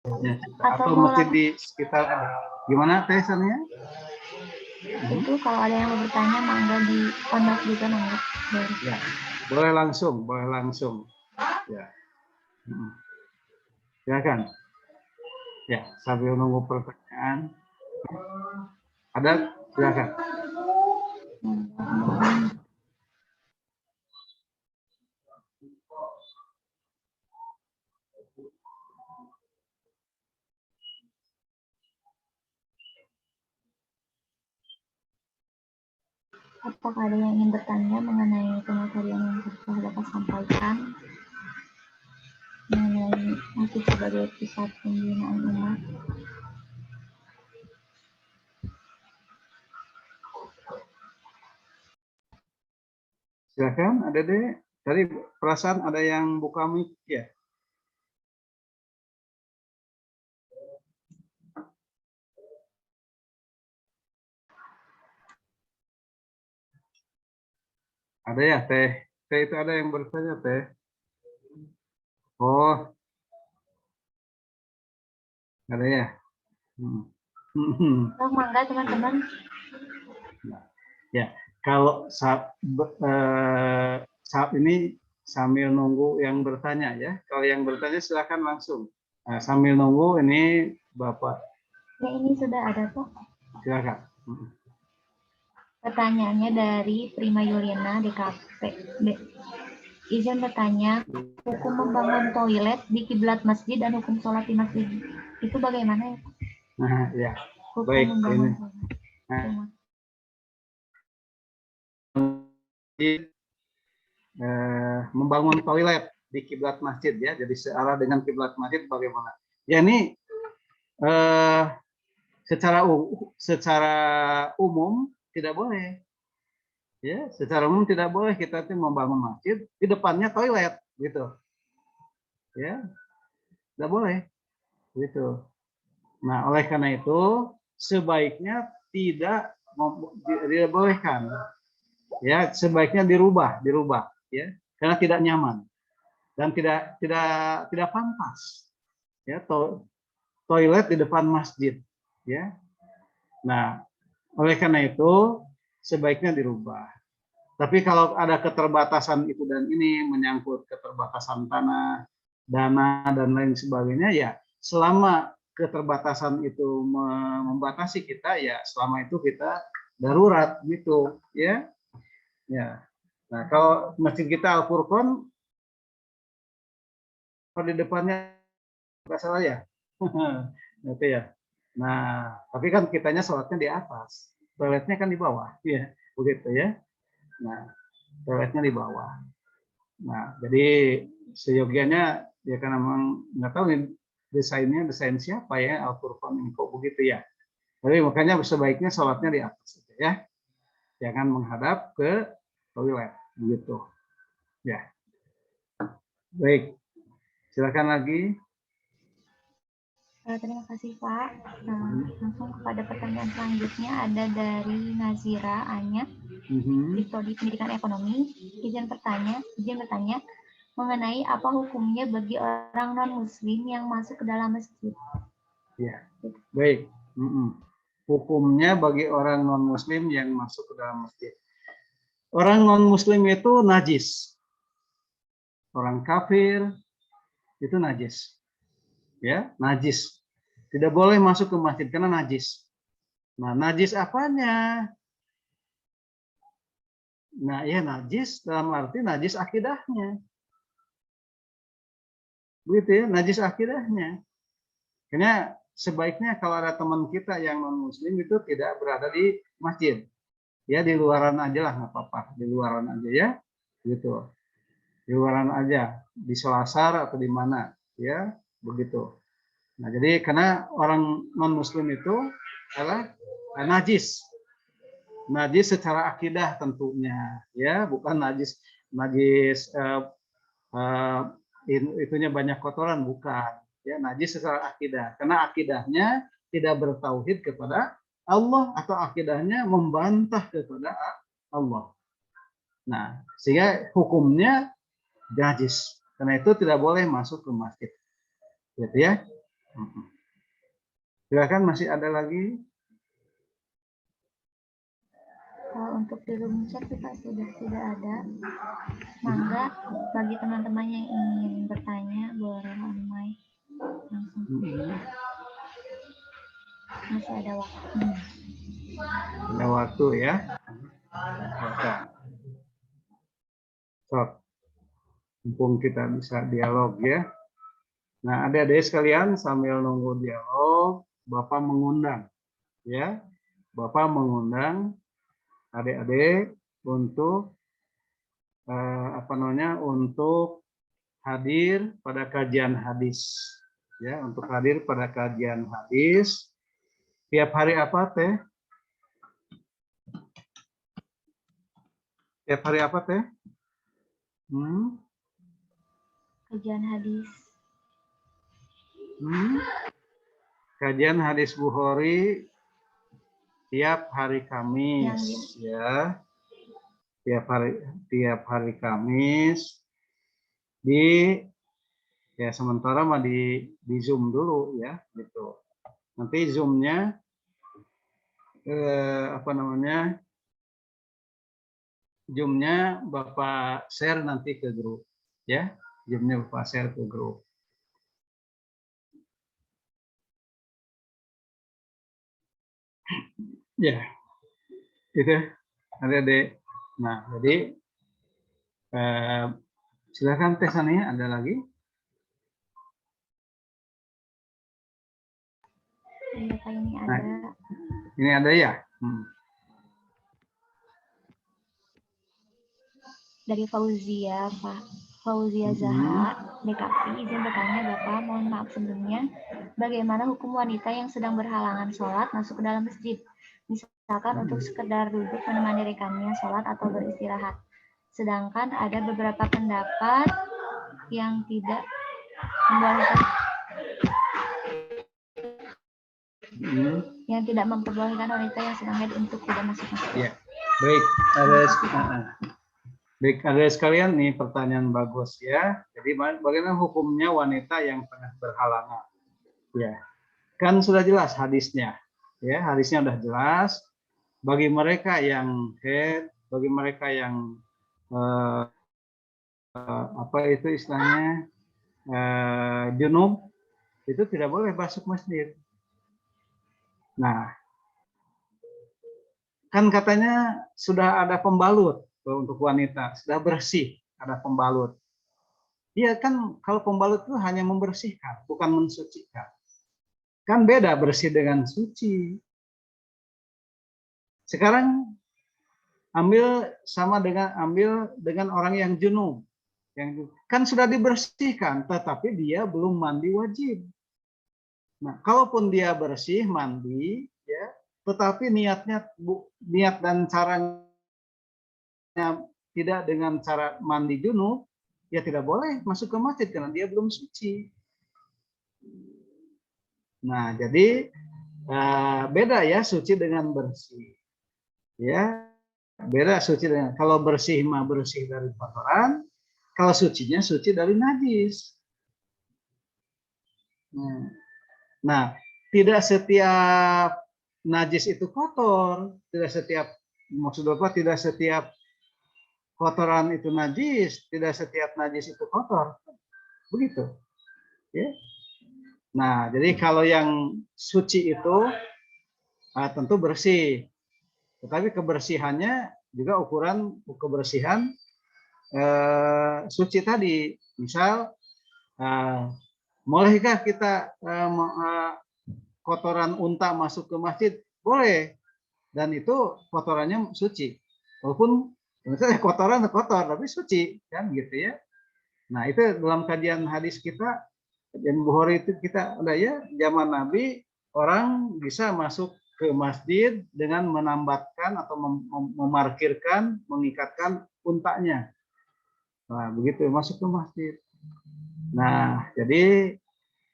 labnya kita. Atau masjid di sekitar ada. Gimana tesannya? Itu kalau ada yang mau bertanya mangga di kontak juga mangga. Ya, boleh langsung ya. Silakan ya, sambil nunggu pertanyaan ada, silakan. apakah ada yang ingin bertanya mengenai pemateri yang telah Bapak sampaikan mengenai masih sebagai pusat pembinaan umat? Silakan, ada deh. Tadi perasaan ada yang buka mic ya. Ada ya, Teh? Teh itu ada yang bertanya, Teh? Oh, ada ya? Oh, mangga teman-teman. Ya, kalau saat ini sambil nunggu yang bertanya ya. Kalau yang bertanya silakan langsung. Nah, sambil nunggu ini Bapak. Ya, ini sudah ada kok. Silakan. Pertanyaannya dari Prima Yuliana DKP. Izin bertanya, hukum membangun toilet di kiblat masjid dan hukum sholat di masjid itu bagaimana ya? Nah, ya. Hukum Baik, membangun ini. toilet. Membangun toilet di kiblat masjid ya, jadi searah dengan kiblat masjid bagaimana? Ya ini secara umum tidak boleh, ya secara umum tidak boleh kita tuh membangun masjid di depannya toilet gitu, ya tidak boleh gitu. Nah oleh karena itu sebaiknya tidak dibolehkan, ya sebaiknya dirubah ya karena tidak nyaman dan tidak pantas ya toilet di depan masjid ya. Nah oleh karena itu sebaiknya dirubah, tapi kalau ada keterbatasan itu dan ini menyangkut keterbatasan tanah, dana dan lain sebagainya, ya selama keterbatasan itu membatasi kita, ya selama itu kita darurat gitu ya. Nah kalau masjid kita Al Furqon di depannya nggak salah ya. Gitu ya. Nah, tapi kan kitanya sholatnya di atas, toiletnya kan di bawah, ya begitu ya. Nah, toiletnya di bawah. Nah, jadi seyogianya ya kan memang nggak tahu nih desain siapa ya Al-Furqan ini kok begitu ya. Tapi makanya sebaiknya sholatnya di atas ya, jangan menghadap ke toilet begitu. Ya, baik. Silakan lagi. Terima kasih Pak. Langsung kepada pertanyaan selanjutnya ada dari Nazira Anya, Prodi Pendidikan Ekonomi. Izin bertanya mengenai apa hukumnya bagi orang non Muslim yang masuk ke dalam masjid. Ya, baik. Hukumnya bagi orang non Muslim yang masuk ke dalam masjid. Orang non Muslim itu najis. Orang kafir itu najis. Ya, najis. Tidak boleh masuk ke masjid karena najis. Nah, najis apanya? Nah, ya najis dalam arti najis akidahnya. Begitu ya, najis akidahnya. Karena sebaiknya kalau ada teman kita yang non muslim itu tidak berada di masjid. Ya di luaran aja lah, nggak apa-apa. Di luaran aja ya. Gitu. Di luaran aja, di selasar atau di mana, ya, begitu. Nah, jadi karena orang non-muslim itu adalah najis. Najis secara akidah tentunya, ya, bukan najis itunya banyak kotoran, bukan. Ya, najis secara akidah. Karena akidahnya tidak bertauhid kepada Allah atau akidahnya membantah kepada Allah. Nah, sehingga hukumnya najis. Karena itu tidak boleh masuk ke masjid. Gitu ya. Silakan, masih ada lagi? Untuk di room chat kita sudah tidak ada. Mangga bagi teman-teman yang ingin bertanya boleh on mic langsung. Masih ada waktu. Ada waktu ya. So, mumpung kita bisa dialog ya. Nah, adik-adik sekalian sambil nunggu dialog, Bapak mengundang ya. Bapak mengundang adik-adik untuk untuk hadir pada kajian hadis, ya, untuk hadir pada kajian hadis tiap hari apa teh? Tiap hari apa teh? Kajian hadis. Kajian hadis Bukhari tiap hari Kamis, ya. Tiap hari Kamis ya sementara mah di Zoom dulu ya gitu. Nanti Zoom-nya Zoom-nya Bapak share nanti ke grup ya. Zoom-nya Bapak share ke grup. Ya. Itu adik-adik. Nah, jadi silakan Teh Sania, ada lagi? Iya, Pak, ini ada. Nah, ini ada ya? Dari Fauzia, Pak. Fauzia Zaha, DKV, izin bertanya Bapak, mohon maaf sebelumnya, bagaimana hukum wanita yang sedang berhalangan sholat masuk ke dalam masjid? Misalkan untuk sekedar duduk menemani rekannya sholat atau beristirahat. Sedangkan ada beberapa pendapat yang tidak memperbolehkan wanita yang sedang haid untuk tidak masuk masjid. Ya. Baik, ada sekalian nih pertanyaan bagus ya. Jadi bagaimana hukumnya wanita yang tengah berhalangan? Ya, kan sudah jelas hadisnya. Ya, hadisnya sudah jelas. Bagi mereka yang haid, bagi mereka yang junub, itu tidak boleh masuk masjid. Nah, kan katanya sudah ada pembalut untuk wanita, sudah bersih, ada pembalut. Iya kan, kalau pembalut itu hanya membersihkan, bukan mensucikan. Kan beda bersih dengan suci. Sekarang ambil dengan orang yang junub. Yang kan sudah dibersihkan, tetapi dia belum mandi wajib. Nah, kalaupun dia bersih, mandi, ya, tetapi niat dan caranya tidak dengan cara mandi junub, ya tidak boleh masuk ke masjid karena dia belum suci. Nah, jadi beda ya suci dengan bersih. Ya, beda suci dengan, kalau bersih mah bersih dari kotoran, kalau sucinya suci dari najis. Nah, tidak setiap najis itu kotor, tidak setiap kotoran itu najis, tidak setiap najis itu kotor. Begitu. Ya. Nah, jadi kalau yang suci itu tentu bersih. Tetapi kebersihannya juga ukuran kebersihan suci tadi. Misal, bolehkah kita kotoran unta masuk ke masjid? Boleh. Dan itu kotorannya suci. Walaupun misalnya kotoran kotor, tapi suci. Kan gitu ya. Nah, itu dalam kajian hadis kita, kajian Bukhari itu kita ada ya, zaman Nabi, orang bisa masuk ke masjid dengan menambatkan atau memarkirkan, mengikatkan untanya. Nah, begitu masuk ke masjid. Nah, jadi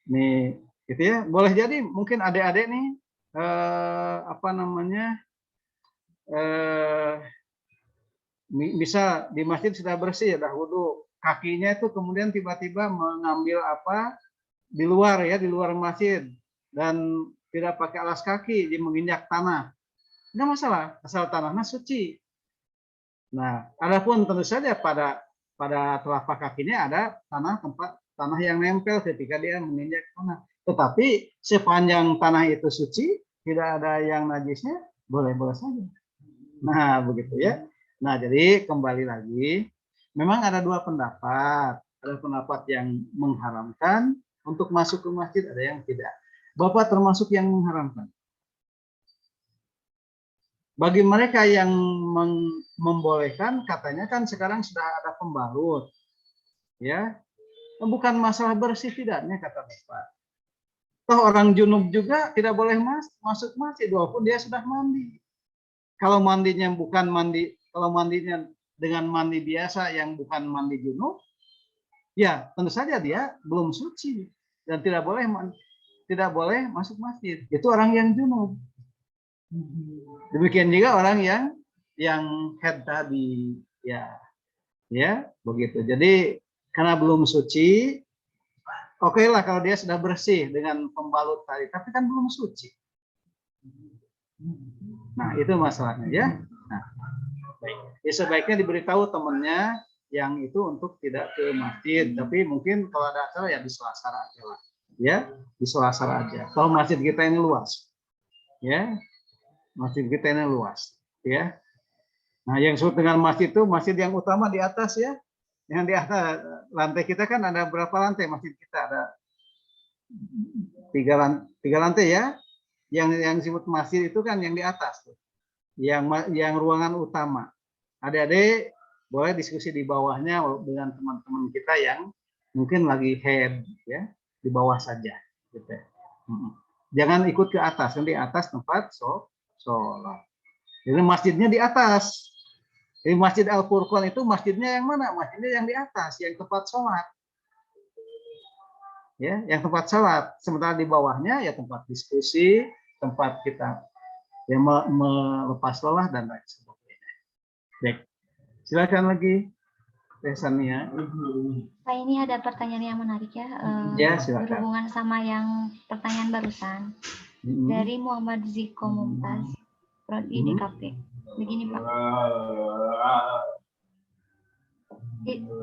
nih gitu ya, boleh jadi mungkin adik-adik nih bisa di masjid sudah bersih, sudah wudhu, kakinya itu kemudian tiba-tiba mengambil apa di luar ya, di luar masjid dan tidak pakai alas kaki, dia menginjak tanah, nggak masalah, asal tanahnya suci. Nah, adapun tentu saja pada telapak kakinya ada tanah yang nempel ketika dia menginjak tanah. Tetapi sepanjang tanah itu suci, tidak ada yang najisnya, boleh-boleh saja. Nah, begitu ya. Nah, jadi kembali lagi, memang ada dua pendapat. Ada pendapat yang mengharamkan untuk masuk ke masjid, ada yang tidak. Bapak termasuk yang mengharamkan? Bagi mereka yang membolehkan, katanya kan sekarang sudah ada pembalut, ya, bukan masalah bersih tidaknya kata Bapak. Toh orang junub juga tidak boleh masuk masjid walaupun dia sudah mandi. Kalau mandinya bukan mandi, kalau mandinya dengan mandi biasa yang bukan mandi junub, ya tentu saja dia belum suci dan tidak boleh masuk masjid. Itu orang yang junub. Demikian juga orang yang head tadi, ya begitu. Jadi karena belum suci, oke lah kalau dia sudah bersih dengan pembalut tadi, tapi kan belum suci. Nah itu masalahnya ya. Nah, baik. Ya, sebaiknya diberitahu temannya yang itu untuk tidak ke masjid, tapi mungkin kalau ada acara ya di selasar aja lah, ya di selasar aja. Kalau masjid kita ini luas, ya. Masjid kita ini luas, ya. Nah, yang disebut dengan masjid itu masjid yang utama di atas ya. Yang di atas lantai kita kan ada berapa lantai masjid kita? Ada tiga lantai ya. Yang disebut masjid itu kan yang di atas tuh. Yang ruangan utama. Adik-adik boleh diskusi di bawahnya dengan teman-teman kita yang mungkin lagi head ya, di bawah saja gitu. Jangan ikut ke atas, kan di atas tempat sholat. Jadi masjidnya di atas. Jadi Masjid Al-Furqan itu masjidnya yang mana? Masjidnya yang di atas, yang tempat sholat. Ya, yang tempat sholat. Sementara di bawahnya ya tempat diskusi, tempat kita ya melepas lelah dan lain sebagainya. Baik, silakan lagi, Sania. Pak, ini ada pertanyaan yang menarik ya. Ya, silakan. Berhubungan sama yang pertanyaan barusan. Dari Muhammad Ziko Mumtaz, Prodi DKP. Begini Pak.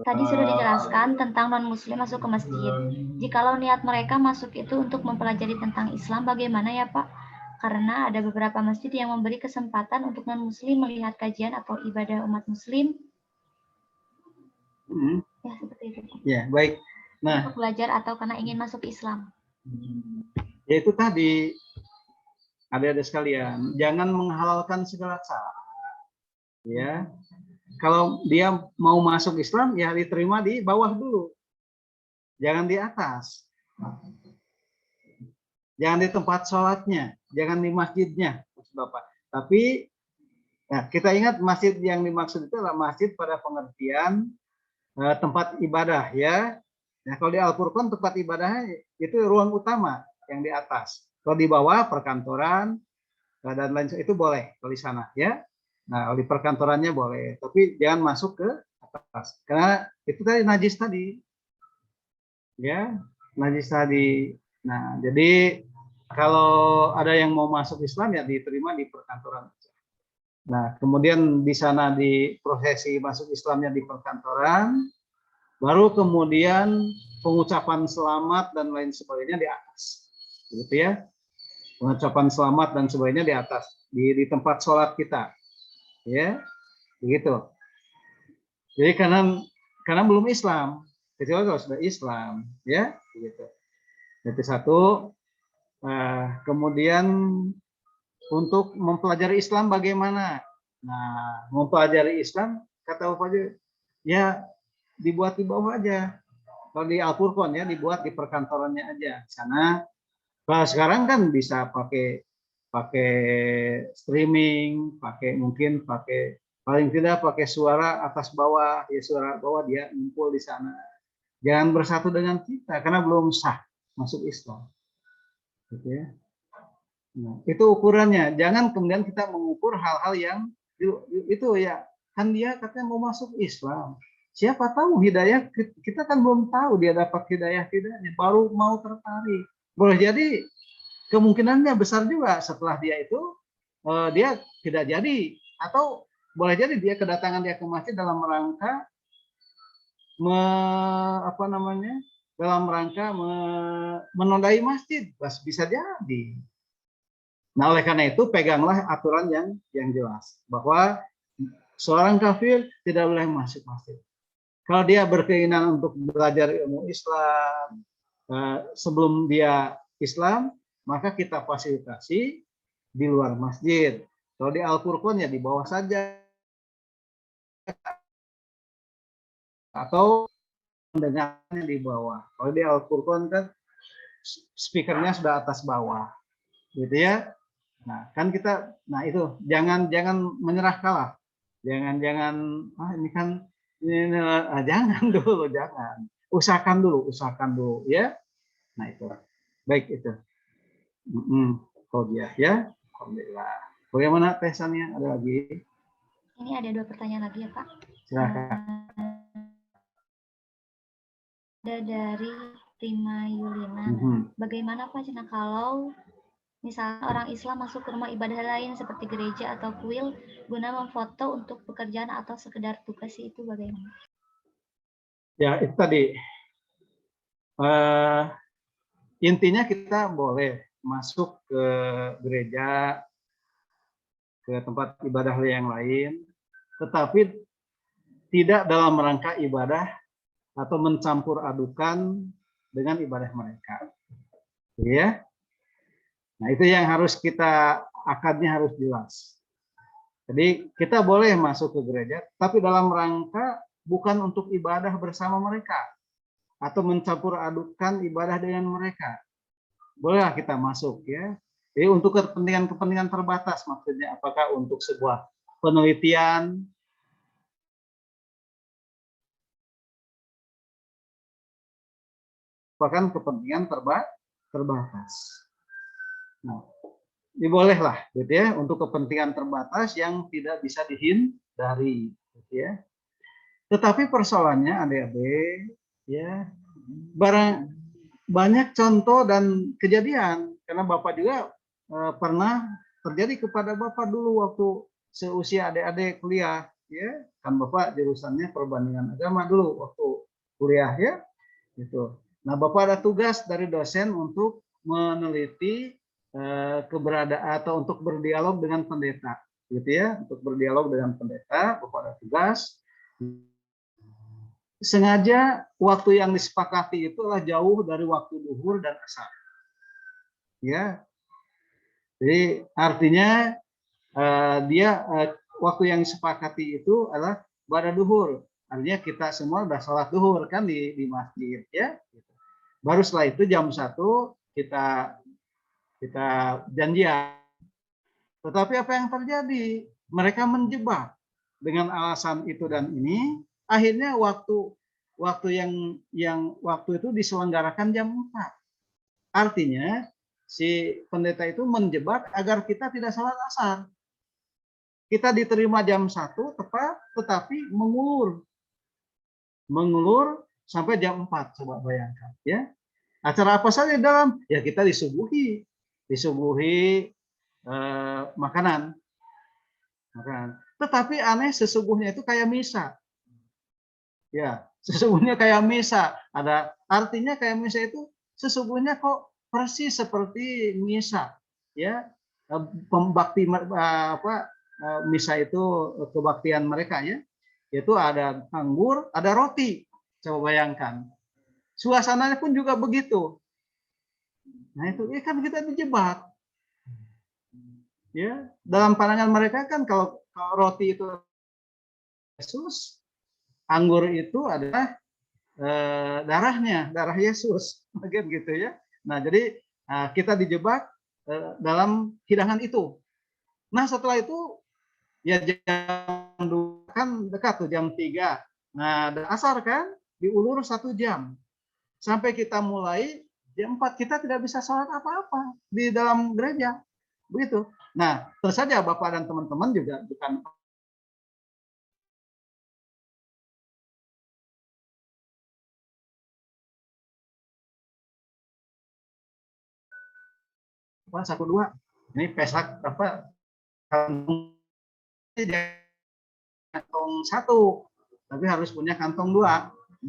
Tadi sudah dijelaskan tentang non-muslim masuk ke masjid. Jikalau niat mereka masuk itu untuk mempelajari tentang Islam, bagaimana ya Pak? Karena ada beberapa masjid yang memberi kesempatan untuk non-muslim melihat kajian atau ibadah umat muslim. Ya, seperti itu. Ya, baik. Nah, untuk belajar atau karena ingin masuk Islam. Ya itu tadi, adik-adik sekalian, jangan menghalalkan segala cara. Ya, kalau dia mau masuk Islam, ya diterima di bawah dulu, jangan di atas, jangan di tempat sholatnya, jangan di masjidnya, Bapak. Tapi ya, kita ingat masjid yang dimaksud itu adalah masjid pada pengertian tempat ibadah, ya. Nah, kalau di Al-Furqan tempat ibadahnya itu ruang utama yang di atas. Kalau di bawah perkantoran dan lain itu boleh kalau di sana, ya. Nah, di perkantorannya boleh, tapi jangan masuk ke atas karena itu tadi najis tadi, ya, najis tadi. Nah, jadi kalau ada yang mau masuk Islam ya diterima di perkantoran. Nah, kemudian di sana di prosesi masuk Islamnya di perkantoran, baru kemudian pengucapan selamat dan lain sebagainya di atas, gitu ya. Pengucapan selamat dan sebagainya di atas, di tempat sholat kita. Ya, begitu. Jadi karena belum Islam, kecuali kalau sudah Islam, ya, begitu. Itu satu. Kemudian untuk mempelajari Islam bagaimana? Nah, mempelajari Islam kata Bapak aja, ya dibuat di bawah aja. Kalau di Al-Furqan ya dibuat di perkantorannya aja. Sana. Kalau sekarang kan bisa pakai streaming, mungkin paling tidak pakai suara atas bawah, ya suara bawah dia ngumpul di sana. Jangan bersatu dengan kita karena belum sah masuk Islam. Gitu ya. Nah, itu ukurannya. Jangan kemudian kita mengukur hal-hal yang itu ya kan dia katanya mau masuk Islam. Siapa tahu hidayah, kita kan belum tahu dia dapat hidayah tidaknya, baru mau tertarik. Boleh jadi kemungkinannya besar juga setelah dia itu dia tidak jadi, atau boleh jadi dia kedatangan dia ke masjid dalam rangka menodai masjid, bisa jadi. Nah, oleh karena itu peganglah aturan yang jelas bahwa seorang kafir tidak boleh masuk masjid. Kalau dia berkeinginan untuk belajar ilmu Islam sebelum dia Islam, maka kita fasilitasi di luar masjid. Kalau di Al-Furqan ya di bawah saja, atau mendengarnya di bawah. Kalau di Al-Furqan kan speakernya sudah atas bawah, gitu ya. Nah, kan kita, nah itu jangan menyerah kalah, jangan ini kan ini, jangan dulu, jangan, usahakan dulu ya. Nah itu baik itu. Kalau dia ya, alhamdulillah. Bagaimana tesannya? Ada lagi? Ini ada 2 pertanyaan lagi ya Pak. Silakan. Ada dari Prima Yulina. Bagaimana Pak Cina kalau misalnya orang Islam masuk ke rumah ibadah lain seperti gereja atau kuil guna memfoto untuk pekerjaan atau sekedar tugas, itu bagaimana? Ya itu tadi. Intinya kita boleh masuk ke gereja, ke tempat ibadah yang lain, tetapi tidak dalam rangka ibadah atau mencampur adukan dengan ibadah mereka. Ya. Nah, itu yang harus kita, akadnya harus jelas. Jadi kita boleh masuk ke gereja, tapi dalam rangka bukan untuk ibadah bersama mereka atau mencampur adukan ibadah dengan mereka. Bolehlah kita masuk ya. Jadi untuk kepentingan terbatas, maksudnya apakah untuk sebuah penelitian, bahkan kepentingan terbatas. Nah, ini bolehlah gitu ya, untuk kepentingan terbatas yang tidak bisa dihindari gitu ya. Tetapi persoalannya adik-adik ya, banyak contoh dan kejadian, karena Bapak juga pernah terjadi kepada Bapak dulu waktu seusia adik-adik kuliah ya, kan Bapak jurusannya perbandingan agama dulu waktu kuliah ya gitu. Nah, Bapak ada tugas dari dosen untuk meneliti keberadaan atau untuk berdialog dengan pendeta gitu ya, untuk berdialog dengan pendeta. Bapak ada tugas, sengaja waktu yang disepakati itu adalah jauh dari waktu duhur dan asar ya. Jadi artinya waktu yang disepakati itu adalah pada duhur, artinya kita semua udah sholat duhur kan di masjid ya. Baru setelah itu jam 1 kita janjian. Tetapi apa yang terjadi? Mereka menjebak dengan alasan itu dan ini. Akhirnya waktu waktu itu diselenggarakan jam 4. Artinya si pendeta itu menjebak agar kita tidak sholat asar. Kita diterima jam 1 tepat, tetapi mengulur sampai jam 4. Coba bayangkan ya. Acara apa saja dalam? Ya kita disuguhi makanan. Tetapi aneh, sesungguhnya itu kayak misa. Ya, sesungguhnya kayak misa. Ada artinya kayak misa itu sesungguhnya kok persis seperti misa. Ya, pembakti misa itu kebaktian mereka ya. Itu ada anggur, ada roti. Coba bayangkan. Suasananya pun juga begitu. Nah itu kan kita dijebak. Ya, dalam pandangan mereka kan kalau roti itu Yesus, anggur itu adalah darah Yesus, bagian gitu ya. Nah jadi kita dijebak dalam hidangan itu. Nah setelah itu ya jam 2 kan dekat tuh, jam 3. Nah asar kan diulur 1 jam. Sampai kita mulai jam 4 kita tidak bisa sholat apa-apa di dalam gereja. Begitu. Nah, tentu saja Bapak dan teman-teman juga bukan apa 1-2. Ini pesak apa kantong 1, tapi harus punya kantong 2.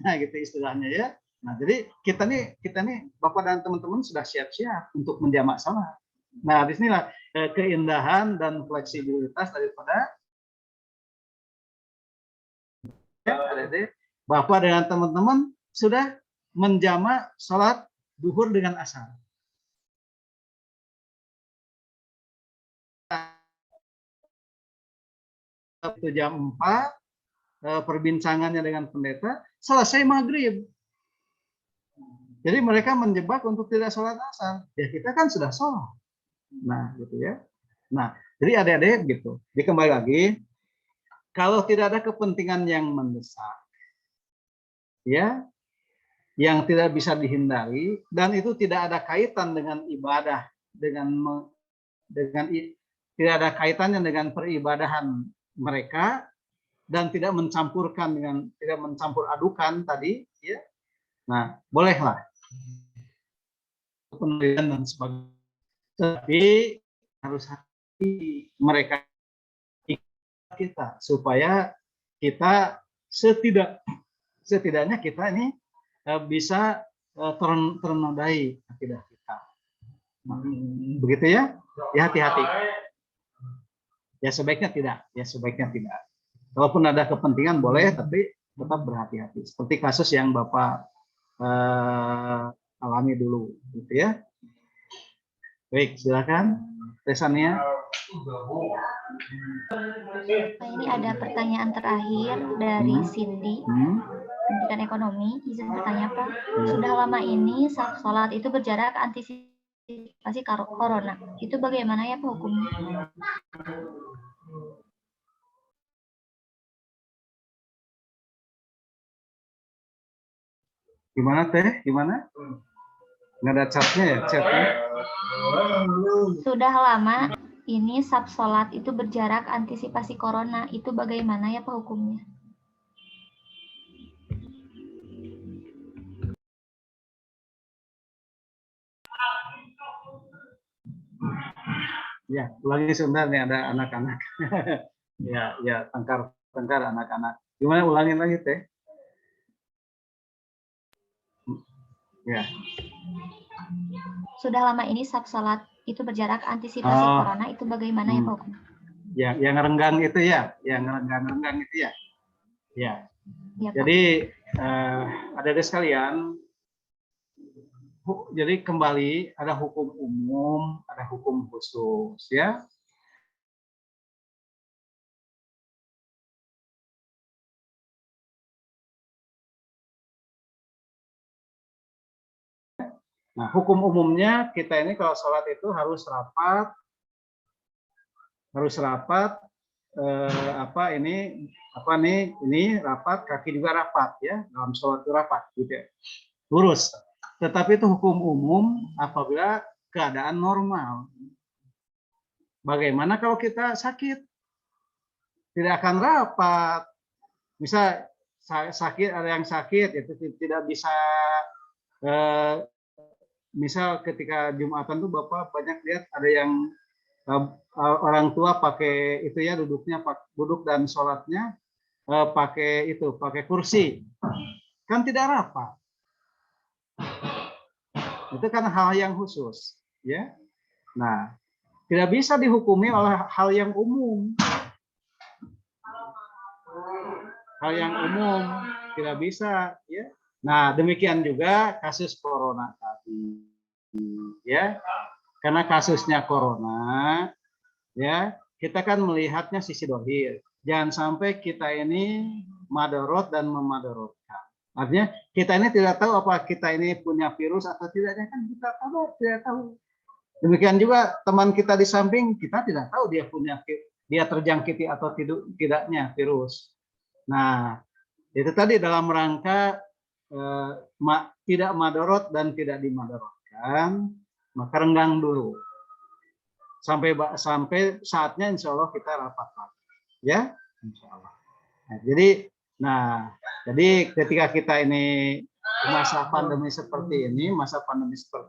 Nah, gitu istilahnya ya. Nah, jadi kita nih Bapak dan teman-teman sudah siap-siap untuk menjamak salat. Nah, disinilah keindahan dan fleksibilitas daripada Bapak dengan teman-teman sudah menjamak salat duhur dengan asar. itu jam 4 perbincangannya dengan pendeta, selesai maghrib. Jadi mereka menjebak untuk tidak sholat asar. Ya kita kan sudah sholat. Nah, gitu ya. Nah, jadi adik-adik gitu. Jadi kembali lagi, kalau tidak ada kepentingan yang mendesak, ya, yang tidak bisa dihindari, dan itu tidak ada kaitan dengan ibadah, tidak ada kaitannya dengan peribadahan mereka, dan tidak mencampur adukan tadi, ya. Nah, bolehlah penelitian dan sebagainya. Tapi harus hati mereka kita supaya kita setidaknya kita ini bisa ternodai akidah kita. Begitu ya? Ya hati-hati. Ya sebaiknya tidak. Kalaupun ada kepentingan boleh, tapi tetap berhati-hati. Seperti kasus yang Bapak alami dulu, gitu ya. Baik, silakan, Tesania. Ini ada pertanyaan terakhir dari Cindy, Pendidikan Ekonomi. Izin bertanya, Pak. Sudah lama ini saat sholat itu berjarak antisipasi corona. Itu bagaimana ya Pak hukumnya? Gimana Teh? Gimana? Nggak ada chatnya ya? Chatnya? Sudah lama ini saat sholat itu berjarak antisipasi corona. Itu bagaimana ya Pak hukumnya? Ya, ulangi sebentar nih ada anak-anak. ya, tengkar anak-anak. Gimana ulangin lagi Teh? Ya. Sudah lama ini saat sholat itu berjarak antisipasi corona. Itu bagaimana ya Pak hukumnya? Ya, yang renggang itu ya, renggang itu ya. Ya. Ya, Pak. Jadi adik-adik sekalian, jadi kembali ada hukum umum, ada hukum khusus, ya. Nah, hukum umumnya kita ini kalau sholat itu harus rapat, ini rapat, kaki juga rapat ya, dalam sholat itu rapat, gitu ya. Lurus. Tetapi itu hukum umum apabila keadaan normal. Bagaimana kalau kita sakit? Tidak akan rapat. Misal sakit, ada yang sakit, itu tidak bisa. Misal ketika Jumatan tuh Bapak banyak lihat ada yang orang tua pakai itu ya, duduk dan sholatnya pakai kursi, kan tidak rapat. Itu kan hal yang khusus, ya. Nah, tidak bisa dihukumi oleh hal yang umum. Hal yang umum tidak bisa, ya. Nah, demikian juga kasus corona tadi, ya. Karena kasusnya corona, ya, kita kan melihatnya sisi dohir. Jangan sampai kita ini madorot dan memadorotkan. Artinya kita ini tidak tahu apa kita ini punya virus atau tidaknya, kan kita tidak tahu. Demikian juga teman kita di samping, kita tidak tahu dia terjangkiti atau tidaknya virus. Nah, itu tadi dalam rangka tidak madorot dan tidak dimadorotkan, maka renggang dulu. Sampai saatnya insya Allah kita rapat lagi. Ya, insya Allah. Nah, jadi ketika kita ini masa pandemi seperti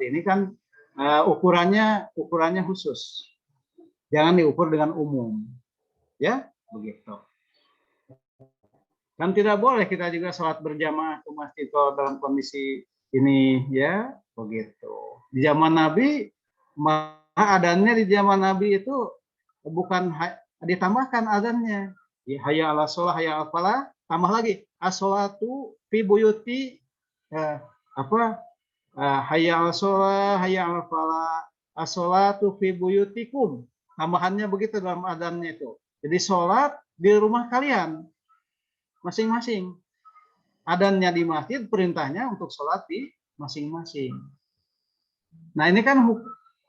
ini kan ukurannya khusus. Jangan diukur dengan umum. Ya, begitu. Kan tidak boleh kita juga sholat berjamaah ke masjid kalau dalam kondisi ini, ya, begitu. Di zaman Nabi, adanya di zaman Nabi itu bukan ditambahkan adanya. Hayya ala sholah, hayya ala falah, tambah lagi as-sholatu fi buyuti hayya ala sholah, hayya ala falah, as-sholatu fi buyutikum. Tambahannya begitu dalam adanya itu. Jadi sholat di rumah kalian masing-masing. Adanya di masjid, perintahnya untuk sholat di masing-masing. Nah ini kan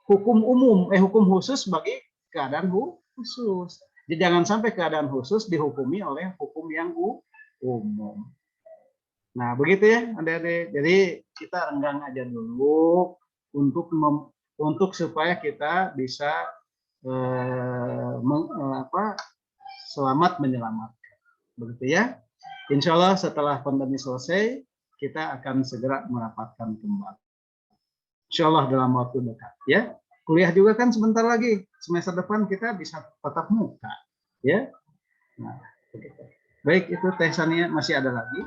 hukum umum, hukum khusus bagi keadaan khusus. Jadi jangan sampai keadaan khusus dihukumi oleh hukum yang umum. Nah begitu ya adik-adik. Jadi kita renggang aja dulu untuk supaya kita bisa selamat menyelamatkan. Begitu ya. Insya Allah setelah pandemi selesai, kita akan segera merapatkan kembali. Insya Allah dalam waktu dekat. Ya, kuliah juga kan sebentar lagi. Semester depan kita bisa tatap muka. Ya, nah, begitu. Baik, itu Teh Sania masih ada lagi?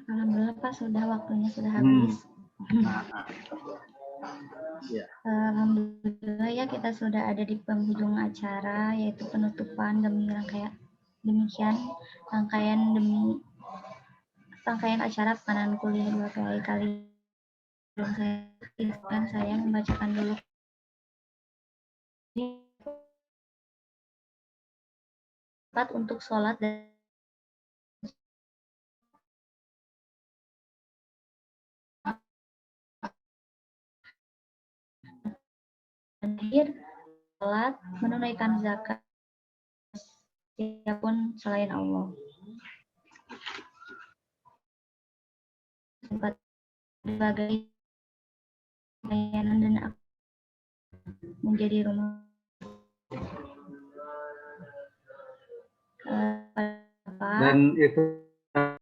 Alhamdulillah Pak, sudah waktunya sudah habis. Ya. Alhamdulillah ya, kita sudah ada di penghujung acara, yaitu penutupan demikian rangkaian acara pekanan kuliah 2 PAI kali ini. Saya membacakan dulu untuk sholat dan akhir sholat, menunaikan zakat siapapun selain Allah. Sebagai layanan dan menjadi rumah dan itu